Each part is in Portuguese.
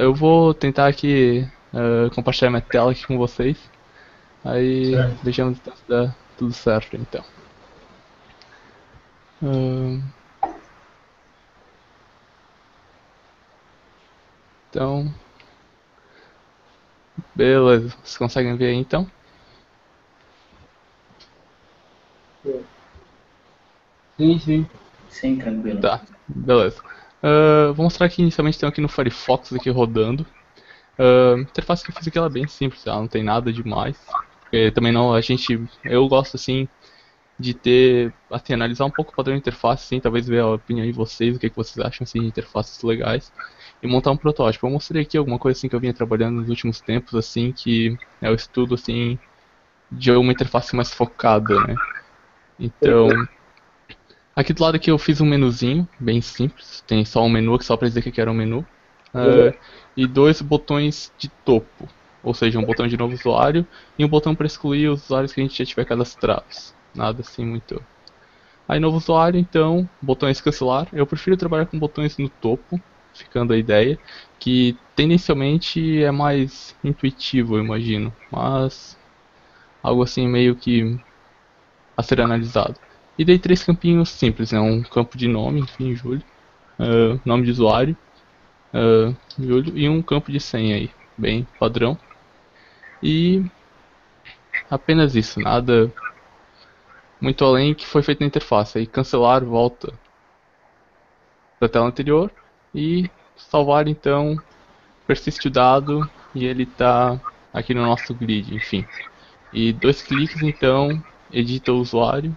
eu vou tentar aqui compartilhar minha tela aqui com vocês. Aí Certo. vejamos se dá tudo certo então. Ahn, então, beleza. Vocês conseguem ver aí então? Sim, sim. Sim, tranquilo. Tá, beleza. Vou mostrar aqui inicialmente tem aqui no Firefox aqui rodando. A interface que eu fiz aqui ela é bem simples, ela não tem nada demais. Porque também não, eu gosto assim de ter, assim, analisar um pouco o padrão de interface, assim, talvez ver a opinião de vocês, o que vocês acham assim, de interfaces legais, e montar um protótipo. Eu mostrei aqui alguma coisa assim que eu vinha trabalhando nos últimos tempos, assim, que é o estudo assim de uma interface mais focada, né? Então, aqui do lado aqui eu fiz um menuzinho, bem simples, tem só um menu, que só para dizer que era um menu, e dois botões de topo, ou seja, um botão de novo usuário e um botão para excluir os usuários que a gente já tiver cadastrados. Nada assim muito. Aí novo usuário, então, botões cancelar. Eu prefiro trabalhar com botões no topo, ficando a ideia, que tendencialmente é mais intuitivo, eu imagino, mas algo assim meio que a ser analisado. E dei três campinhos simples, né? Um campo de nome, enfim, Júlio, nome de usuário, Júlio, e um campo de senha aí, bem padrão. E apenas isso, nada muito além que foi feito na interface. Aí cancelar volta da tela anterior e salvar então persiste o dado e ele está aqui no nosso grid, enfim. E dois cliques então edita o usuário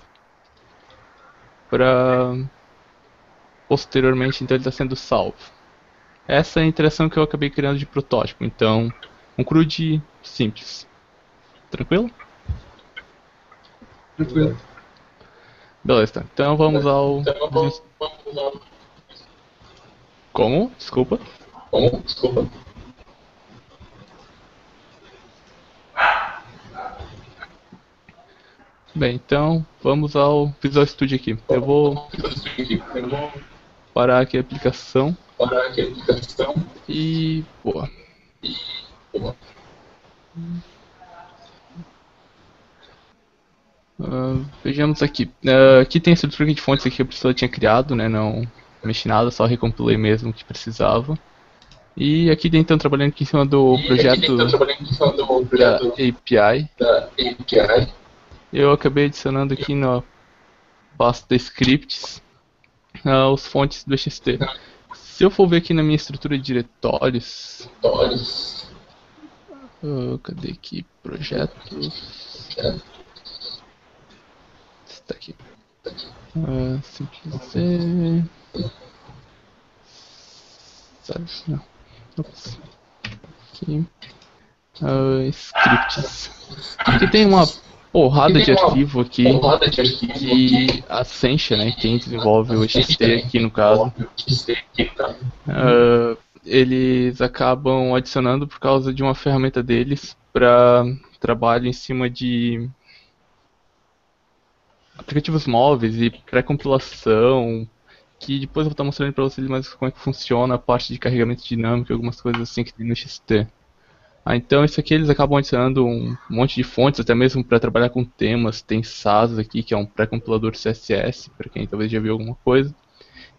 para posteriormente então ele está sendo salvo. Essa é a interação que eu acabei criando de protótipo, então um CRUD simples. Tranquilo? Tranquilo. Beleza, tá. Então vamos ao. Então, vamos lá. Como? Desculpa. Como? Desculpa. Bem, então vamos ao Visual Studio aqui. Eu vou Eu vou parar aqui a aplicação parar aqui a aplicação. e. Boa. Boa. Vejamos aqui. Aqui tem a estrutura de fontes aqui que a pessoa tinha criado, né? Não mexi nada, só recompilei mesmo o que precisava. E aqui então trabalhando aqui em cima do E aqui projeto está trabalhando em cima do da projeto API. da API. Eu acabei adicionando aqui na pasta scripts os fontes do XT. Se eu for ver aqui na minha estrutura de diretórios, Olhos. cadê aqui? Projetos. Está aqui. Simples Z. Sabe? Não. Ops. Aqui. Scripts. Aqui tem uma porrada de arquivo aqui Porrada de arquivo que a Sencha, né, quem desenvolve o XT aqui no caso, eles acabam adicionando por causa de uma ferramenta deles para trabalho em cima de aplicativos móveis e pré-compilação, que depois eu vou estar mostrando para vocês mais como é que funciona a parte de carregamento dinâmico e algumas coisas assim que tem no XT. Então isso aqui eles acabam adicionando um monte de fontes, até mesmo para trabalhar com temas. Tem SAS aqui, que é um pré-compilador CSS, para quem talvez já viu alguma coisa.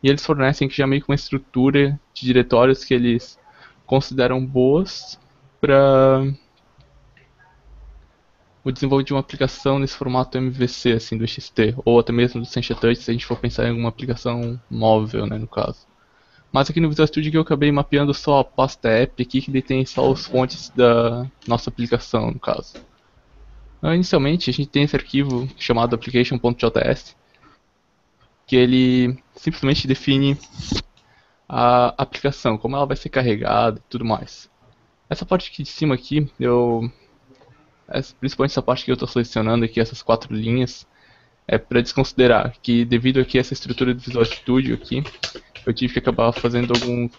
E eles fornecem aqui já meio que uma estrutura de diretórios que eles consideram boas para o desenvolvimento de uma aplicação nesse formato MVC, assim, do XT, ou até mesmo do Sencha Touch, se a gente for pensar em alguma aplicação móvel, né, no caso. Mas aqui no Visual Studio eu acabei mapeando só a pasta app aqui, que detém só os fontes da nossa aplicação, no caso. Inicialmente a gente tem esse arquivo chamado application.js, que ele simplesmente define a aplicação, como ela vai ser carregada e tudo mais. Essa parte aqui de cima aqui, principalmente essa parte que eu estou selecionando aqui, essas quatro linhas, é para desconsiderar que devido aqui a essa estrutura do Visual Studio aqui, eu tive que acabar fazendo alguns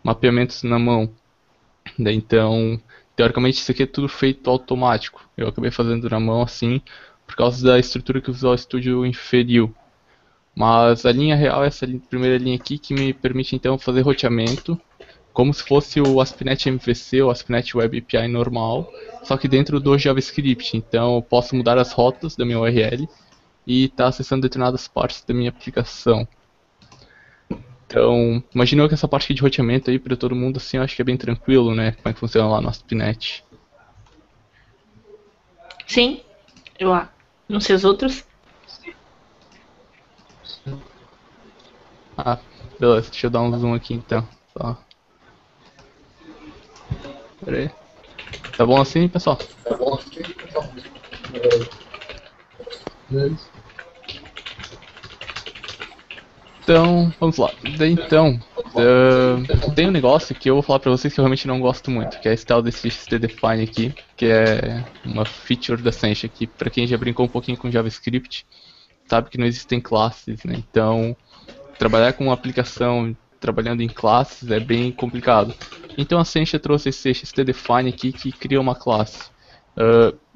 mapeamentos na mão. Então, teoricamente isso aqui é tudo feito automático. Eu acabei fazendo na mão assim, por causa da estrutura que o Visual Studio inferiu. Mas a linha real é essa primeira linha aqui que me permite então fazer roteamento como se fosse o ASP.NET MVC ou ASP.NET Web API normal, só que dentro do JavaScript. Então eu posso mudar as rotas da minha URL e estar acessando determinadas partes da minha aplicação. Então, imagina que essa parte aqui de roteamento aí para todo mundo, assim, eu acho que é bem tranquilo, né? Como é que funciona lá no ASP.NET. Sim, eu não sei os outros. Ah, beleza, deixa eu dar um zoom aqui então. Só. Pera aí. Tá bom assim, pessoal? Tá bom? Então, vamos lá. Daí então, tem um negócio que eu vou falar pra vocês que eu realmente não gosto muito, que é esse tal desse XTDefine aqui, que é uma feature da Sencha, que pra quem já brincou um pouquinho com JavaScript, sabe que não existem classes, né? Então, trabalhar com uma aplicação trabalhando em classes é bem complicado. Então a Sencha trouxe esse XTDefine aqui que cria uma classe.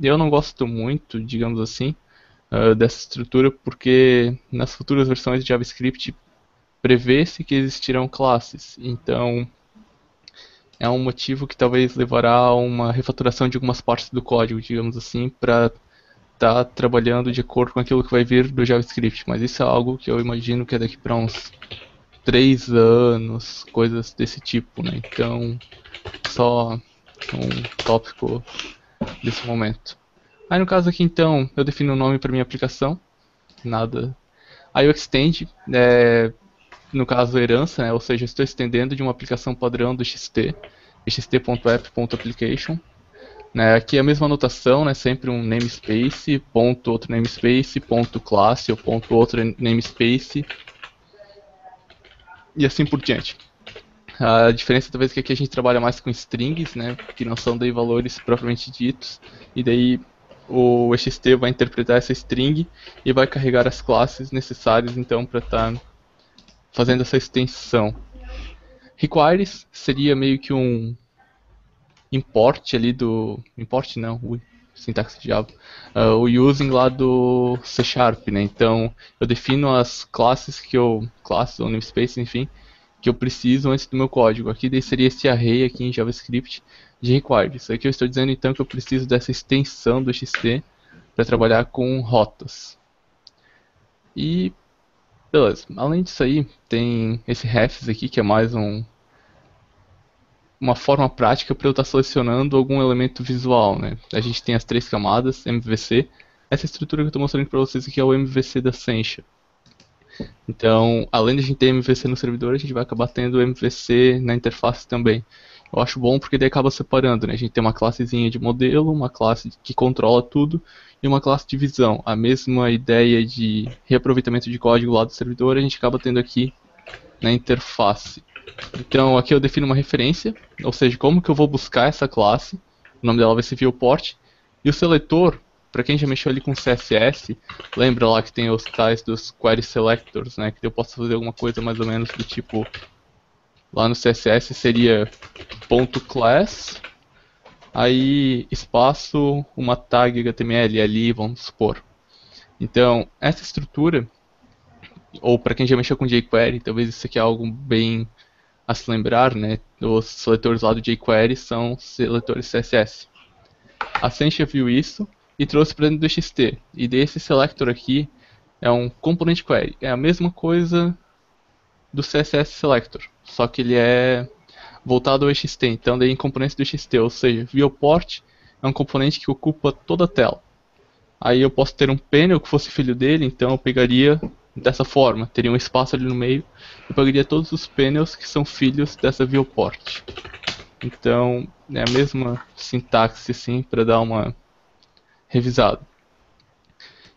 Eu não gosto muito, digamos assim, dessa estrutura porque nas futuras versões de JavaScript prevê-se que existirão classes. Então é um motivo que talvez levará a uma refatoração de algumas partes do código, digamos assim, para estar trabalhando de acordo com aquilo que vai vir do JavaScript. Mas isso é algo que eu imagino que é daqui para uns 3 anos, coisas desse tipo, né? Então, só um tópico desse momento. Aí no caso aqui então, eu defino o nome para minha aplicação, nada. Aí eu extend, no caso herança, né? Ou seja, eu estou estendendo de uma aplicação padrão do XT, xt.app.application. Né? Aqui é a mesma anotação, né? Sempre um namespace, ponto outro namespace, ponto classe ou ponto outro namespace e assim por diante. A diferença talvez é que aqui a gente trabalha mais com strings, né? Que não são daí valores propriamente ditos, e daí o ext vai interpretar essa string e vai carregar as classes necessárias então para estar fazendo essa extensão. Requires seria meio que um import ali do... import não, sintaxe de Java. O using lá do C Sharp, né? Então eu defino as classes que eu... classes ou namespace, enfim, que eu preciso antes do meu código. Aqui daí seria esse array aqui em JavaScript de requires. Aqui eu estou dizendo então que eu preciso dessa extensão do XT para trabalhar com rotas. E beleza, além disso aí, tem esse refs aqui que é mais uma forma prática para eu estar selecionando algum elemento visual, né? A gente tem as 3 camadas, MVC. Essa estrutura que eu estou mostrando para vocês aqui é o MVC da Sencha. Então, além de a gente ter MVC no servidor, a gente vai acabar tendo MVC na interface também. Eu acho bom porque daí acaba separando, né? A gente tem uma classezinha de modelo, uma classe que controla tudo e uma classe de visão. A mesma ideia de reaproveitamento de código lá do servidor, a gente acaba tendo aqui na interface. Então aqui eu defino uma referência, ou seja, como que eu vou buscar essa classe. O nome dela vai ser viewport. E o seletor, para quem já mexeu ali com CSS, lembra lá que tem os tais dos query selectors, né? Que eu posso fazer alguma coisa mais ou menos do tipo... Lá no CSS seria .class, aí espaço, uma tag HTML ali, vamos supor. Então, essa estrutura, ou para quem já mexeu com jQuery, talvez isso aqui é algo bem a se lembrar, né? Os seletores lá do jQuery são seletores CSS. A Sencha viu isso e trouxe para dentro do XT. E desse selector aqui é um component query. É a mesma coisa do CSS selector, só que ele é voltado ao XT. Então daí em componentes do XT, ou seja, viewport é um componente que ocupa toda a tela. Aí eu posso ter um panel que fosse filho dele, então eu pegaria dessa forma, teria um espaço ali no meio, eu pegaria todos os panels que são filhos dessa viewport. Então é a mesma sintaxe assim para dar uma revisada.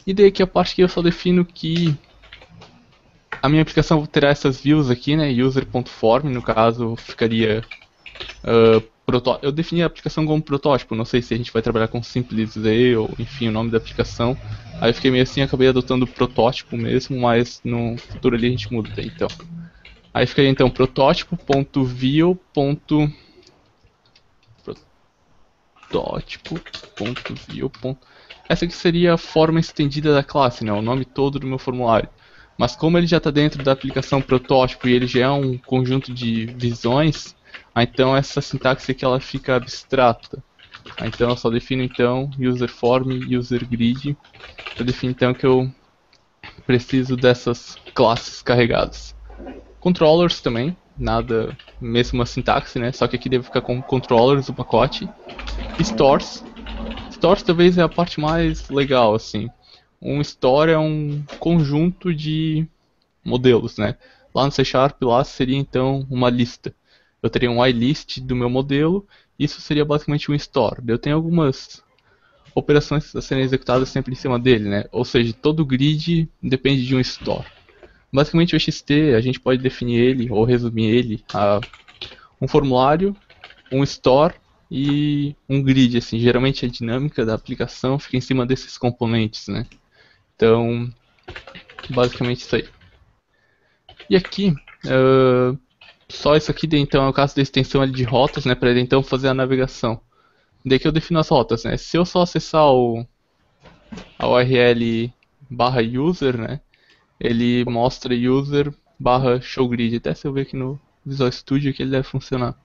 E daí aqui a parte que eu só defino que a minha aplicação terá essas views aqui, né? User.form, no caso, ficaria... eu defini a aplicação como protótipo, não sei se a gente vai trabalhar com SimpliZ ou, enfim, o nome da aplicação. Aí eu fiquei meio assim, acabei adotando o protótipo mesmo, mas no futuro ali a gente muda, então. Aí ficaria então protótipo.view. Protótipo.view. Essa aqui seria a forma estendida da classe, né? O nome todo do meu formulário. Mas como ele já está dentro da aplicação protótipo e ele já é um conjunto de visões, Então essa sintaxe aqui ela fica abstrata. Então eu só defino então userForm e userGrid. Eu defino então que eu preciso dessas classes carregadas. Controllers também, nada, mesma sintaxe, né? Só que aqui deve ficar com controllers o pacote. Stores. Stores talvez é a parte mais legal, assim. Um store é um conjunto de modelos, né? Lá no C Sharp lá seria então uma lista. Eu teria um iList do meu modelo, isso seria basicamente um store. Eu tenho algumas operações a serem executadas sempre em cima dele, né? Ou seja, todo grid depende de um store. Basicamente o XT a gente pode definir ele ou resumir ele a um formulário, um store e um grid, assim. Geralmente a dinâmica da aplicação fica em cima desses componentes, né? Então, basicamente isso aí. E aqui, só isso aqui então é o caso da extensão ali de rotas, né, para ele então fazer a navegação. Daí que eu defino as rotas, né? Se eu só acessar a URL /user, né, ele mostra user /showgrid. Até se eu ver aqui no Visual Studio que ele deve funcionar.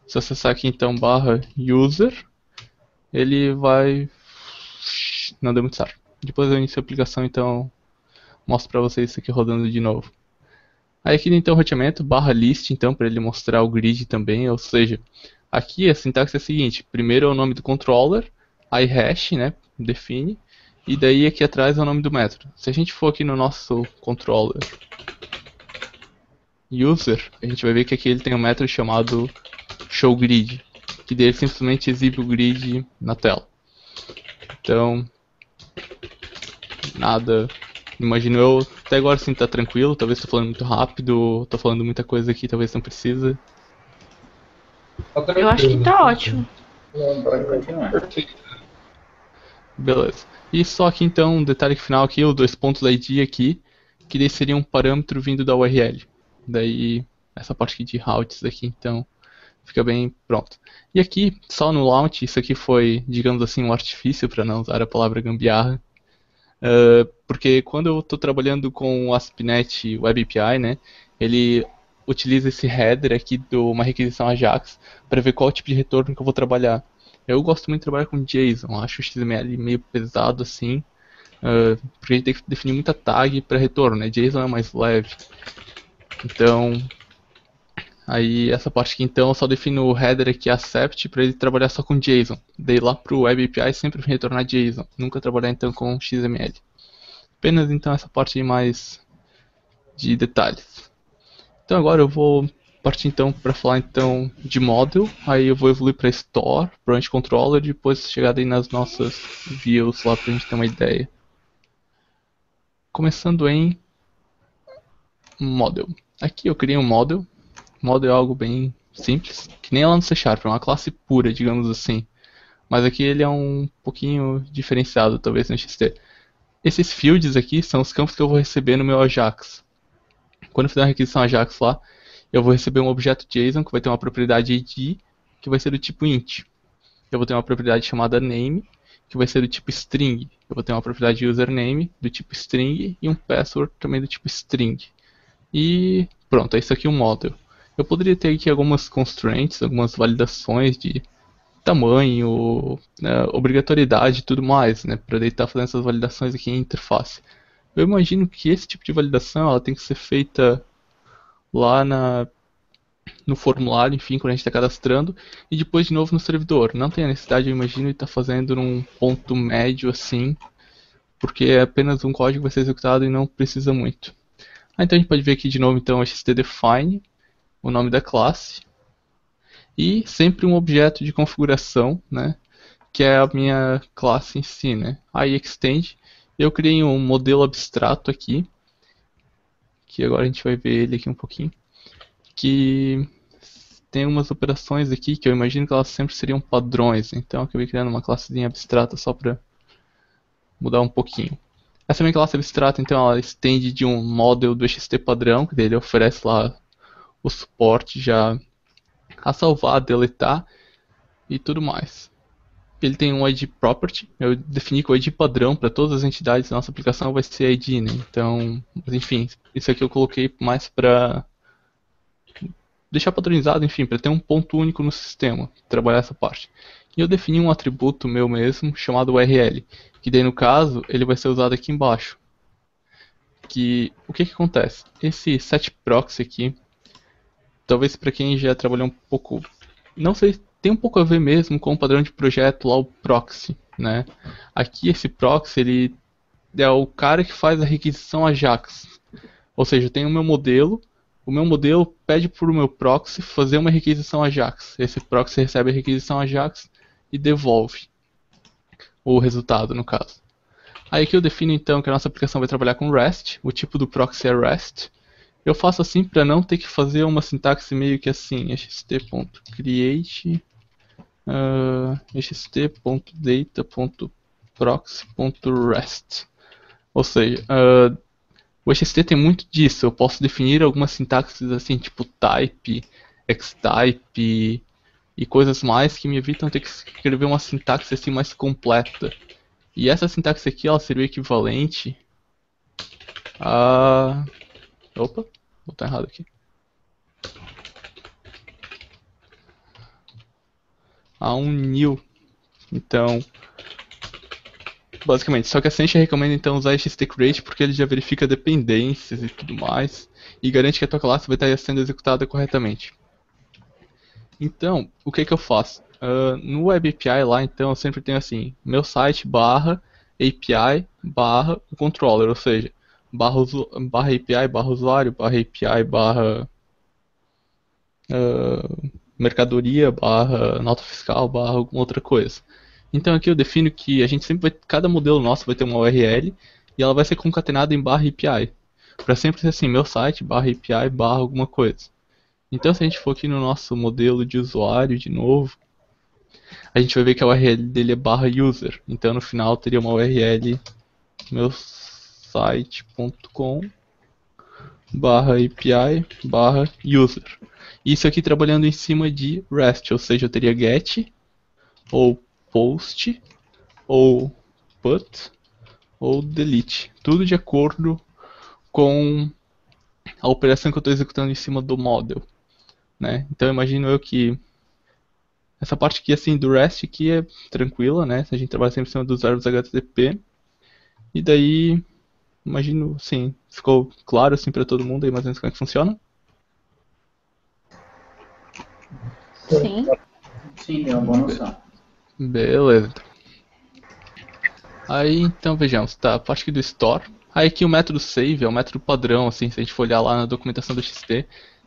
Se eu acessar aqui então /user, ele vai... Não deu muito certo. Depois eu inicio a aplicação, então mostro para vocês isso aqui rodando de novo. Aí aqui então o roteamento /list, então para ele mostrar o grid também, ou seja, aqui a sintaxe é a seguinte: primeiro é o nome do controller, aí hash, né, define, e daí aqui atrás é o nome do método. Se a gente for aqui no nosso controller user, a gente vai ver que aqui ele tem um método chamado showGrid, que dele simplesmente exibe o grid na tela. Então, nada, imagino eu, até agora sim tá tranquilo, talvez tô falando muito rápido, tô falando muita coisa aqui, talvez não precisa. Eu acho que tá ótimo. Pode continuar. Perfeito. Beleza. E só aqui então, um detalhe final aqui, o dois pontos ID aqui, que daí seria um parâmetro vindo da URL. Daí, essa parte aqui de routes aqui, então, fica bem pronto. E aqui, só no launch, isso aqui foi, digamos assim, um artifício, para não usar a palavra gambiarra. Porque quando eu estou trabalhando com o ASP.NET Web API, né, ele utiliza esse header aqui de uma requisição Ajax para ver qual tipo de retorno que eu vou trabalhar. Eu gosto muito de trabalhar com JSON, acho o XML meio pesado assim, porque a gente tem que definir muita tag para retorno, né? JSON é mais leve. Então, aí essa parte aqui então eu só defino o header aqui accept para ele trabalhar só com JSON. Daí lá pro Web API sempre retornar JSON, nunca trabalhar então com XML. Apenas então essa parte aí mais de detalhes. Então agora eu vou partir então para falar então de model, aí eu vou evoluir para store, branch controller e depois chegar daí nas nossas views lá para a gente ter uma ideia. Começando em model. Aqui eu criei um model. Model é algo bem simples, que nem lá no C Sharp, é uma classe pura, digamos assim. Mas aqui ele é um pouquinho diferenciado, talvez no XT. Esses fields aqui são os campos que eu vou receber no meu Ajax. Quando eu fizer uma requisição Ajax lá, eu vou receber um objeto JSON que vai ter uma propriedade ID, que vai ser do tipo int. Eu vou ter uma propriedade chamada name, que vai ser do tipo string. Eu vou ter uma propriedade username do tipo string e um password também do tipo string. E pronto, é isso aqui o model. Eu poderia ter aqui algumas constraints, algumas validações de tamanho, obrigatoriedade e tudo mais, né, para daí estar fazendo essas validações aqui em interface. Eu imagino que esse tipo de validação ela tem que ser feita lá no formulário, enfim, quando a gente está cadastrando, e depois de novo no servidor. Não tem a necessidade, eu imagino, de estar fazendo num ponto médio assim, porque é apenas um código que vai ser executado e não precisa muito. Então a gente pode ver aqui de novo então o xtdefine, o nome da classe, e sempre um objeto de configuração, né, que é a minha classe em si, né, aí extend. Eu criei um modelo abstrato aqui, que agora a gente vai ver ele aqui um pouquinho, que tem umas operações aqui que eu imagino que elas sempre seriam padrões, então eu acabei criando uma classezinha abstrata só para mudar um pouquinho. Essa minha classe abstrata, então, ela estende de um model do XT padrão, que dele oferece lá o suporte já a salvar, deletar e tudo mais. Ele tem um ID property, eu defini que o ID padrão para todas as entidades da nossa aplicação vai ser ID, né? Então, mas enfim, isso aqui eu coloquei mais para deixar padronizado, enfim, para ter um ponto único no sistema, trabalhar essa parte. E eu defini um atributo meu mesmo, chamado URL, que daí no caso, ele vai ser usado aqui embaixo. O que acontece? Esse setProxy aqui, talvez para quem já trabalhou um pouco, não sei, tem um pouco a ver mesmo com o padrão de projeto lá, o proxy, né? Aqui esse proxy, ele é o cara que faz a requisição AJAX. Ou seja, tem o meu modelo pede para o meu proxy fazer uma requisição AJAX. Esse proxy recebe a requisição AJAX e devolve o resultado, no caso. Aí aqui eu defino então que a nossa aplicação vai trabalhar com REST, o tipo do proxy é REST. Eu faço assim para não ter que fazer uma sintaxe meio que assim, xt.create xt.data.proxy.rest. Ou seja, o HTTP tem muito disso. Eu posso definir algumas sintaxes assim, tipo type, xtype e coisas mais que me evitam ter que escrever uma sintaxe assim mais completa. E essa sintaxe aqui, ela seria o equivalente a... Opa, vou botar errado aqui. A um new. Então, basicamente, só que assim a gente recomenda então usar httcreate porque ele já verifica dependências e tudo mais e garante que a tua classe vai estar sendo executada corretamente. Então, o que eu faço? No Web API lá, então, eu sempre tenho assim, meu site barra API barra o controller, ou seja, barra API barra usuário, barra API barra mercadoria, barra nota fiscal, barra alguma outra coisa. Então aqui eu defino que a gente sempre vai, cada modelo nosso vai ter uma URL e ela vai ser concatenada em barra API. Para sempre ser assim, meu site, barra API, barra alguma coisa. Então se a gente for aqui no nosso modelo de usuário de novo, a gente vai ver que a URL dele é barra user. Então no final teria uma URL meu site.com barra API barra user. Isso aqui trabalhando em cima de REST, ou seja, eu teria get ou post ou put ou delete. Tudo de acordo com a operação que eu estou executando em cima do model, né? Então imagino eu que essa parte aqui assim do REST aqui é tranquila, né? A gente trabalha sempre em cima dos verbos HTTP. E daí, imagino, sim, ficou claro assim para todo mundo aí mais ou menos como é que funciona? Sim. Sim, deu uma boa noção. Beleza. Aí então vejamos, tá, a parte aqui do store. Aí aqui o método save é o método padrão, assim, se a gente for olhar lá na documentação do XT,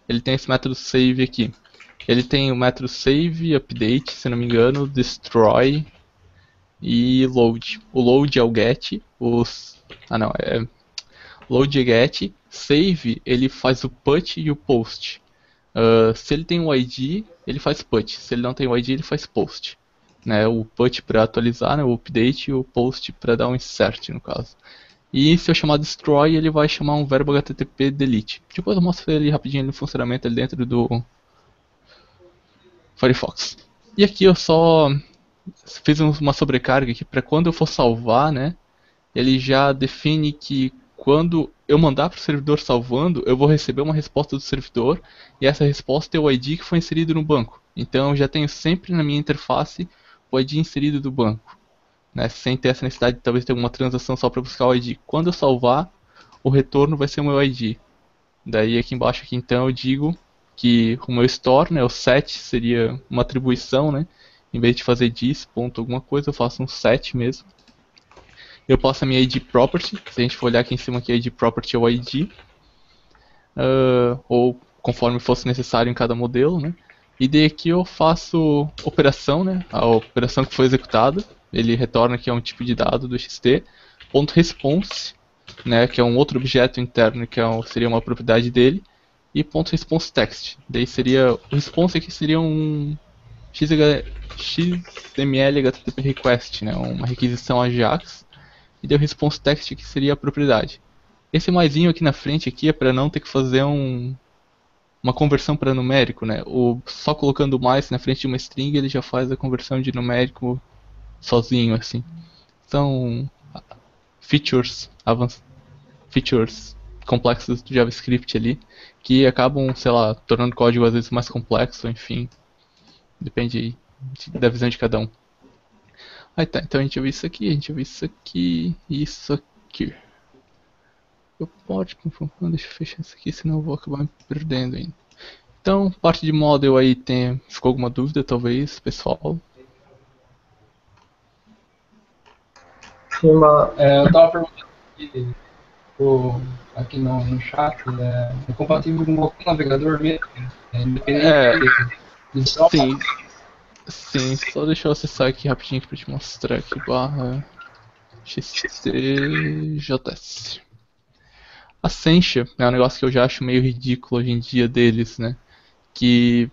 ele tem esse método save aqui. Ele tem o método save, update, se não me engano, destroy e load. O load é o get, load é get, save ele faz o put e o post. Se ele tem o ID, ele faz put, se ele não tem o ID, ele faz post. Né, o put para atualizar, né, o update e o post para dar um insert no caso. E se eu chamar destroy, ele vai chamar um verbo HTTP delete. Depois eu mostro ele rapidinho no funcionamento ali dentro do Firefox. E aqui eu só fiz uma sobrecarga aqui para quando eu for salvar, né, ele já define que quando eu mandar para o servidor salvando, eu vou receber uma resposta do servidor e essa resposta é o ID que foi inserido no banco. Então eu já tenho sempre na minha interface o ID inserido do banco, né, sem ter essa necessidade de talvez ter alguma transação só para buscar o ID. Quando eu salvar, o retorno vai ser o meu ID. Daí aqui embaixo aqui, então eu digo que o meu store, né, o set seria uma atribuição, né, em vez de fazer this ponto alguma coisa, eu faço um set mesmo. Eu passo a minha ID property, se a gente for olhar aqui em cima aqui, a ID property é o ID, ou conforme fosse necessário em cada modelo, né? E daí aqui eu faço operação, né? A operação que foi executada, ele retorna que é um tipo de dado do XT, .response, né? Que é um outro objeto interno que seria uma propriedade dele, e .response text. Daí seria, o response aqui seria um XML HTTP request, né? Uma requisição AJAX. E deu response text que seria a propriedade. Esse maisinho aqui na frente aqui é para não ter que fazer uma conversão para numérico, né? Só colocando o mais na frente de uma string ele já faz a conversão de numérico sozinho assim. São features complexas do JavaScript ali, que acabam, sei lá, tornando o código às vezes mais complexo, enfim. Depende da visão de cada um. Aí tá, então a gente viu isso aqui, a gente viu isso aqui e isso aqui. Eu posso, deixa eu fechar isso aqui, senão eu vou acabar me perdendo ainda. Então, parte de model aí ficou alguma dúvida, talvez, pessoal? Eu tava perguntando aqui no chat, é compatível com qualquer navegador mesmo? Independente de software? Sim, só deixa eu acessar aqui rapidinho pra te mostrar aqui, /xtjs. A Sencha é um negócio que eu já acho meio ridículo hoje em dia deles, né? Que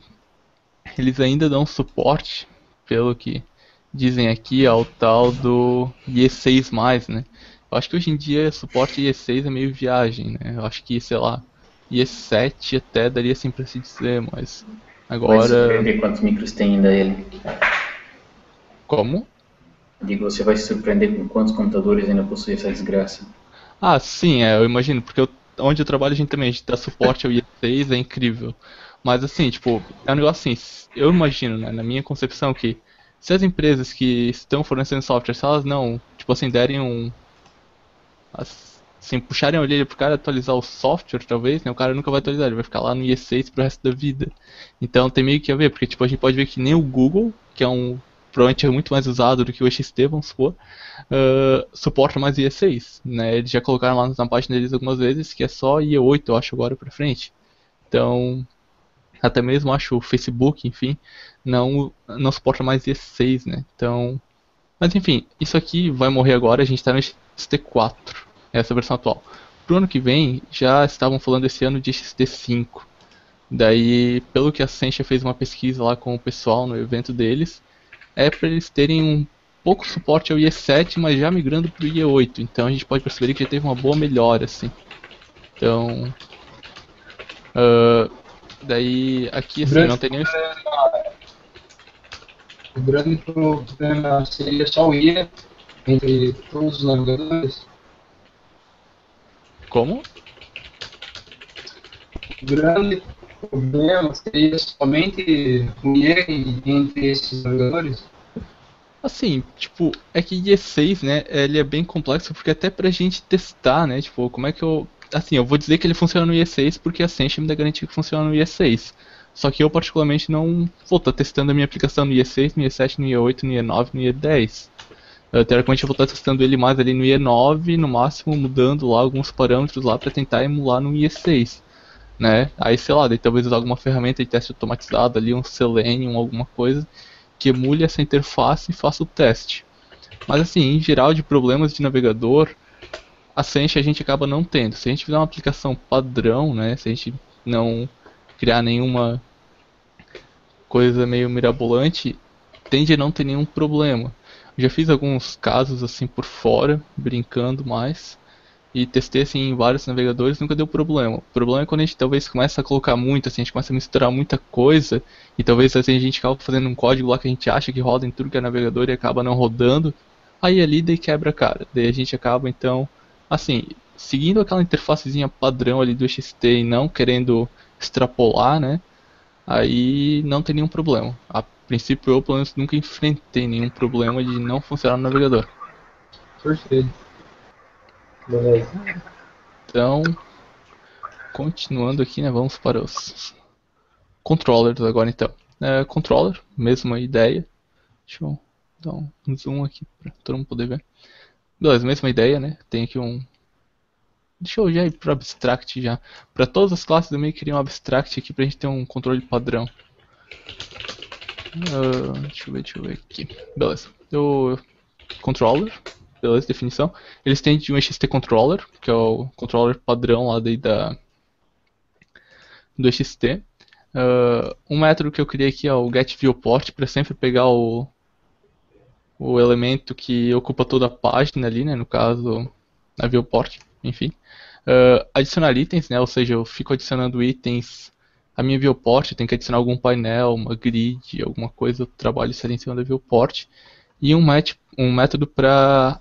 eles ainda dão suporte, pelo que dizem aqui, ao tal do IE6+, né? Eu acho que hoje em dia suporte IE6 é meio viagem, né? Eu acho que, sei lá, IE7 até daria assim pra se dizer, mas Vai agora... surpreender quantos micros tem ainda ele. Como? Digo, você vai se surpreender com quantos computadores ainda possui essa desgraça. Ah, sim, eu imagino, porque onde eu trabalho a gente dá suporte ao IE6, é incrível. Mas assim, tipo, é um negócio assim, eu imagino, né, na minha concepção que se as empresas que estão fornecendo software, se elas não, tipo assim, derem assim, puxarem a orelha pro cara atualizar o software, talvez, né, o cara nunca vai atualizar, ele vai ficar lá no IE6 pro resto da vida. Então tem meio que a ver, porque tipo, a gente pode ver que nem o Google, que provavelmente é muito mais usado do que o XT, vamos supor, suporta mais IE6, né? Eles já colocaram lá na página deles algumas vezes que é só IE8, eu acho, agora pra frente. Então, até mesmo acho o Facebook, enfim, não suporta mais IE6, né? Então, mas enfim, isso aqui vai morrer agora, a gente tá no XT4, essa é a versão atual. Pro ano que vem, já estavam falando esse ano de XT5. Daí, pelo que a Sencha fez uma pesquisa lá com o pessoal no evento deles, é para eles terem um pouco suporte ao IE7, mas já migrando para o IE8. Então a gente pode perceber que já teve uma boa melhora, assim. Então, daí aqui assim, não tem nem... O grande problema seria só o IE entre todos os navegadores? Como? O grande problema seria somente o IE entre esses navegadores? Assim, tipo, é que IE6, né, ele é bem complexo porque até pra gente testar, né, tipo, como é que eu... Assim, eu vou dizer que ele funciona no IE6 porque a Sencha me dá garantia que funciona no IE6. Só que eu particularmente não vou estar testando a minha aplicação no IE6, no IE7, no IE8, no IE9, no IE10. Teoricamente eu vou estar testando ele mais ali no IE9, no máximo mudando lá alguns parâmetros lá pra tentar emular no IE6. Né? Aí sei lá, daí talvez usar alguma ferramenta de teste automatizado ali, um Selenium, alguma coisa que emule essa interface e faça o teste. Mas assim, em geral de problemas de navegador, a Sencha a gente acaba não tendo. Se a gente fizer uma aplicação padrão, né, se a gente não criar nenhuma coisa meio mirabolante, tende a não ter nenhum problema. Eu já fiz alguns casos assim por fora, brincando mais, e testei assim em vários navegadores, nunca deu problema. O problema é quando a gente talvez começa a colocar muito, assim, a gente começa a misturar muita coisa, e talvez assim, a gente acaba fazendo um código lá que a gente acha que roda em tudo que é navegador e acaba não rodando. Aí ali daí quebra a cara. Daí a gente acaba então, assim, seguindo aquela interfacezinha padrão ali do XT e não querendo extrapolar, né? Aí não tem nenhum problema. A princípio eu pelo menos nunca enfrentei nenhum problema de não funcionar no navegador. Perfeito. Beleza. Então, continuando aqui, né, vamos para os controllers agora então. Controller, mesma ideia. Deixa eu dar um zoom aqui para todo mundo poder ver. Beleza, mesma ideia, né? Tem aqui um... Deixa eu já ir para abstract já. Para todas as classes eu meio que queria um abstract aqui pra gente ter um controle padrão. Deixa eu ver aqui. Beleza. Controller, beleza, definição. Eles têm de um XT controller, que é o controller padrão lá do XT. Um método que eu criei aqui é o getViewport, para sempre pegar o elemento que ocupa toda a página ali, né, no caso, a viewport, enfim. Adicionar itens, né, ou seja, eu fico adicionando itens. A minha viewport tem que adicionar algum painel, uma grid, alguma coisa, eu trabalho isso ali em cima da viewport. E um método para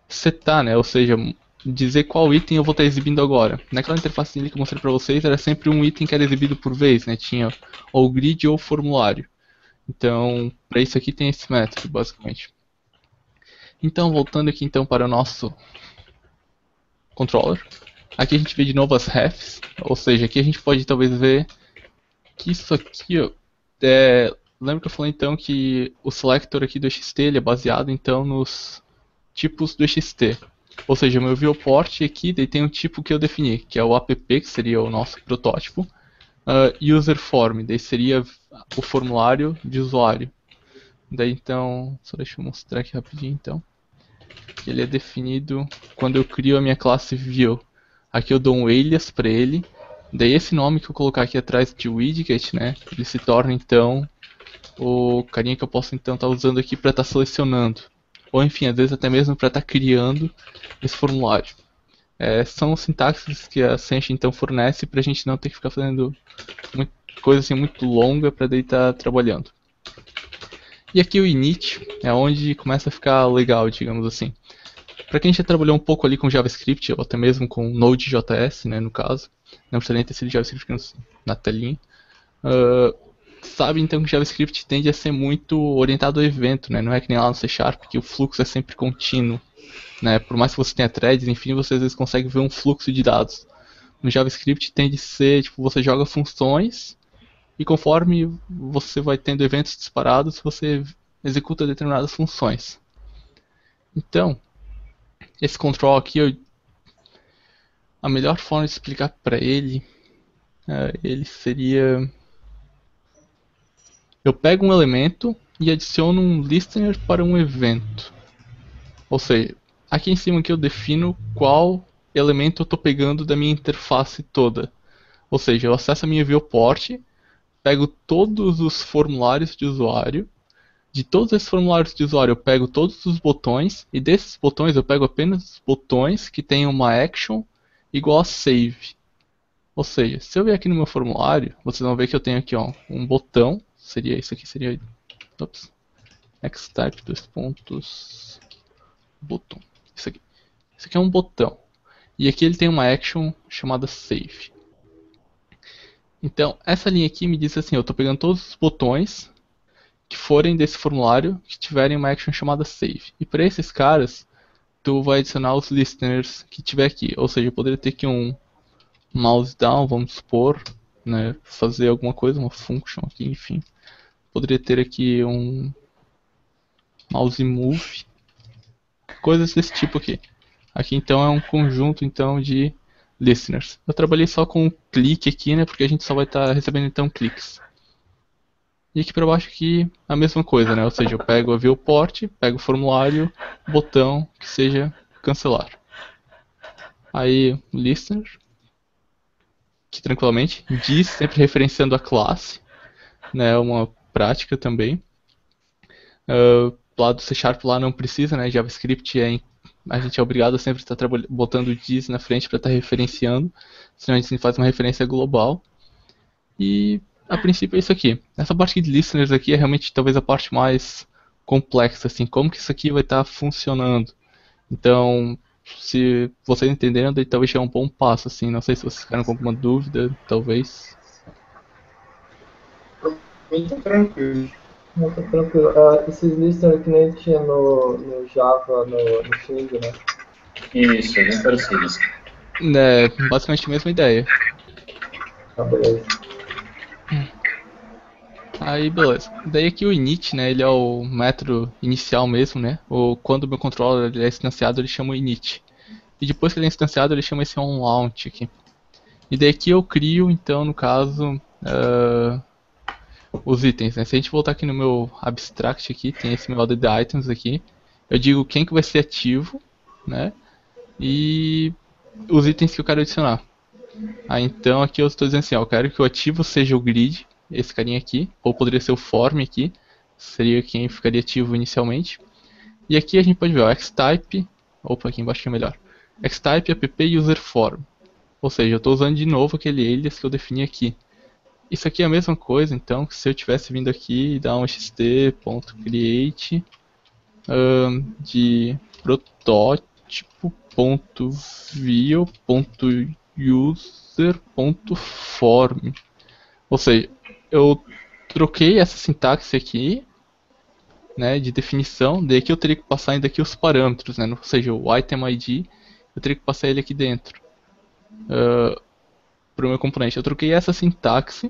setar, né, ou seja, dizer qual item eu vou estar exibindo agora. Naquela interface que eu mostrei para vocês, era sempre um item que era exibido por vez, né? Tinha ou grid ou formulário. Então, para isso aqui tem esse método, basicamente. Então, voltando aqui então para o nosso controller. Aqui a gente vê de novo as refs, ou seja, aqui a gente pode talvez ver que isso aqui, ó, lembra que eu falei então que o selector aqui do EXT ele é baseado então nos tipos do EXT. Ou seja, o meu viewport aqui daí tem um tipo que eu defini, que é o app, que seria o nosso protótipo, user form, daí seria o formulário de usuário. Daí então, só deixa eu mostrar aqui rapidinho então. Ele é definido quando eu crio a minha classe view. Aqui eu dou um alias para ele. Daí esse nome que eu colocar aqui atrás de widget, né, ele se torna então o carinha que eu posso então estar usando aqui para estar selecionando. Ou enfim, às vezes até mesmo para estar criando esse formulário. São sintaxes que a Sencha então fornece para a gente não ter que ficar fazendo coisa assim muito longa para daí estar trabalhando. E aqui o init é onde começa a ficar legal, digamos assim. Para quem já trabalhou um pouco ali com JavaScript, ou até mesmo com Node.js, né, no caso, não precisa nem ter sido JavaScript na telinha, sabe então que JavaScript tende a ser muito orientado ao evento, né? Não é que nem lá no C#, que o fluxo é sempre contínuo, né? Por mais que você tenha threads, enfim, você às vezes consegue ver um fluxo de dados. No JavaScript tende a ser, tipo, você joga funções e conforme você vai tendo eventos disparados, você executa determinadas funções. Então, esse control aqui, a melhor forma de explicar para ele seria... Eu pego um elemento e adiciono um listener para um evento. Ou seja, aqui em cima aqui eu defino qual elemento eu estou pegando da minha interface toda. Ou seja, eu acesso a minha viewport, pego todos os formulários de usuário. De todos esses formulários de usuário eu pego todos os botões. E desses botões eu pego apenas os botões que tenham uma action igual a save. Ou seja, se eu vier aqui no meu formulário, vocês vão ver que eu tenho aqui ó, um botão. Seria isso aqui, seria xtype botão. Isso aqui é um botão. E aqui ele tem uma action chamada save. Então, essa linha aqui me diz assim, eu estou pegando todos os botões que forem desse formulário que tiverem uma action chamada save. E para esses caras, tu vai adicionar os listeners que tiver aqui. Ou seja, eu poderia ter aqui um mouse down, vamos supor, né, fazer alguma coisa, uma function aqui, enfim. Poderia ter aqui um mouse move, coisas desse tipo aqui. Aqui então é um conjunto então de listeners. Eu trabalhei só com um clique aqui, né, porque a gente só vai estar recebendo então cliques. E aqui para baixo aqui a mesma coisa, né, ou seja, eu pego a viewport, pego o formulário, botão que seja cancelar. Aí listener, que tranquilamente diz, sempre referenciando a classe, né, uma prática também. Lá do C# lá não precisa, né? JavaScript a gente é obrigado a sempre estar botando diz na frente para estar referenciando, senão a gente faz uma referência global. E a princípio é isso aqui. Essa parte aqui de listeners aqui é realmente talvez a parte mais complexa, assim, como que isso aqui vai estar funcionando. Então, se vocês entenderam, daí talvez seja um bom passo, assim. Não sei se vocês ficaram com alguma dúvida, talvez. Muito tranquilo. Muito tranquilo. Esses listeners que nem tinha no Java, no Swing, né? Isso, é bem parecido. É basicamente a mesma ideia. Tá, beleza. Aí beleza. Daí aqui o init, né, ele é o método inicial mesmo, né? Ou quando o meu controller ele é instanciado, ele chama o init. E depois que ele é instanciado, ele chama esse onLaunch aqui. E daí aqui eu crio, então, no caso, os itens, né? Se a gente voltar aqui no meu abstract aqui, tem esse meu added items aqui. Eu digo quem que vai ser ativo, né? E os itens que eu quero adicionar. Aí então aqui eu estou dizendo assim, ó, eu quero que o ativo seja o grid, esse carinha aqui, ou poderia ser o form aqui, seria quem ficaria ativo inicialmente. E aqui a gente pode ver, ó, xtype, opa, aqui embaixo é melhor, xtype app user form. Ou seja, eu estou usando de novo aquele alias que eu defini aqui. Isso aqui é a mesma coisa, então, que se eu tivesse vindo aqui e dar um xt.create de protótipo .view.user.form. Ou seja, eu troquei essa sintaxe aqui, né, de definição, daí aqui eu teria que passar ainda aqui os parâmetros, né, ou seja, o item ID, eu teria que passar ele aqui dentro, para o meu componente. Eu troquei essa sintaxe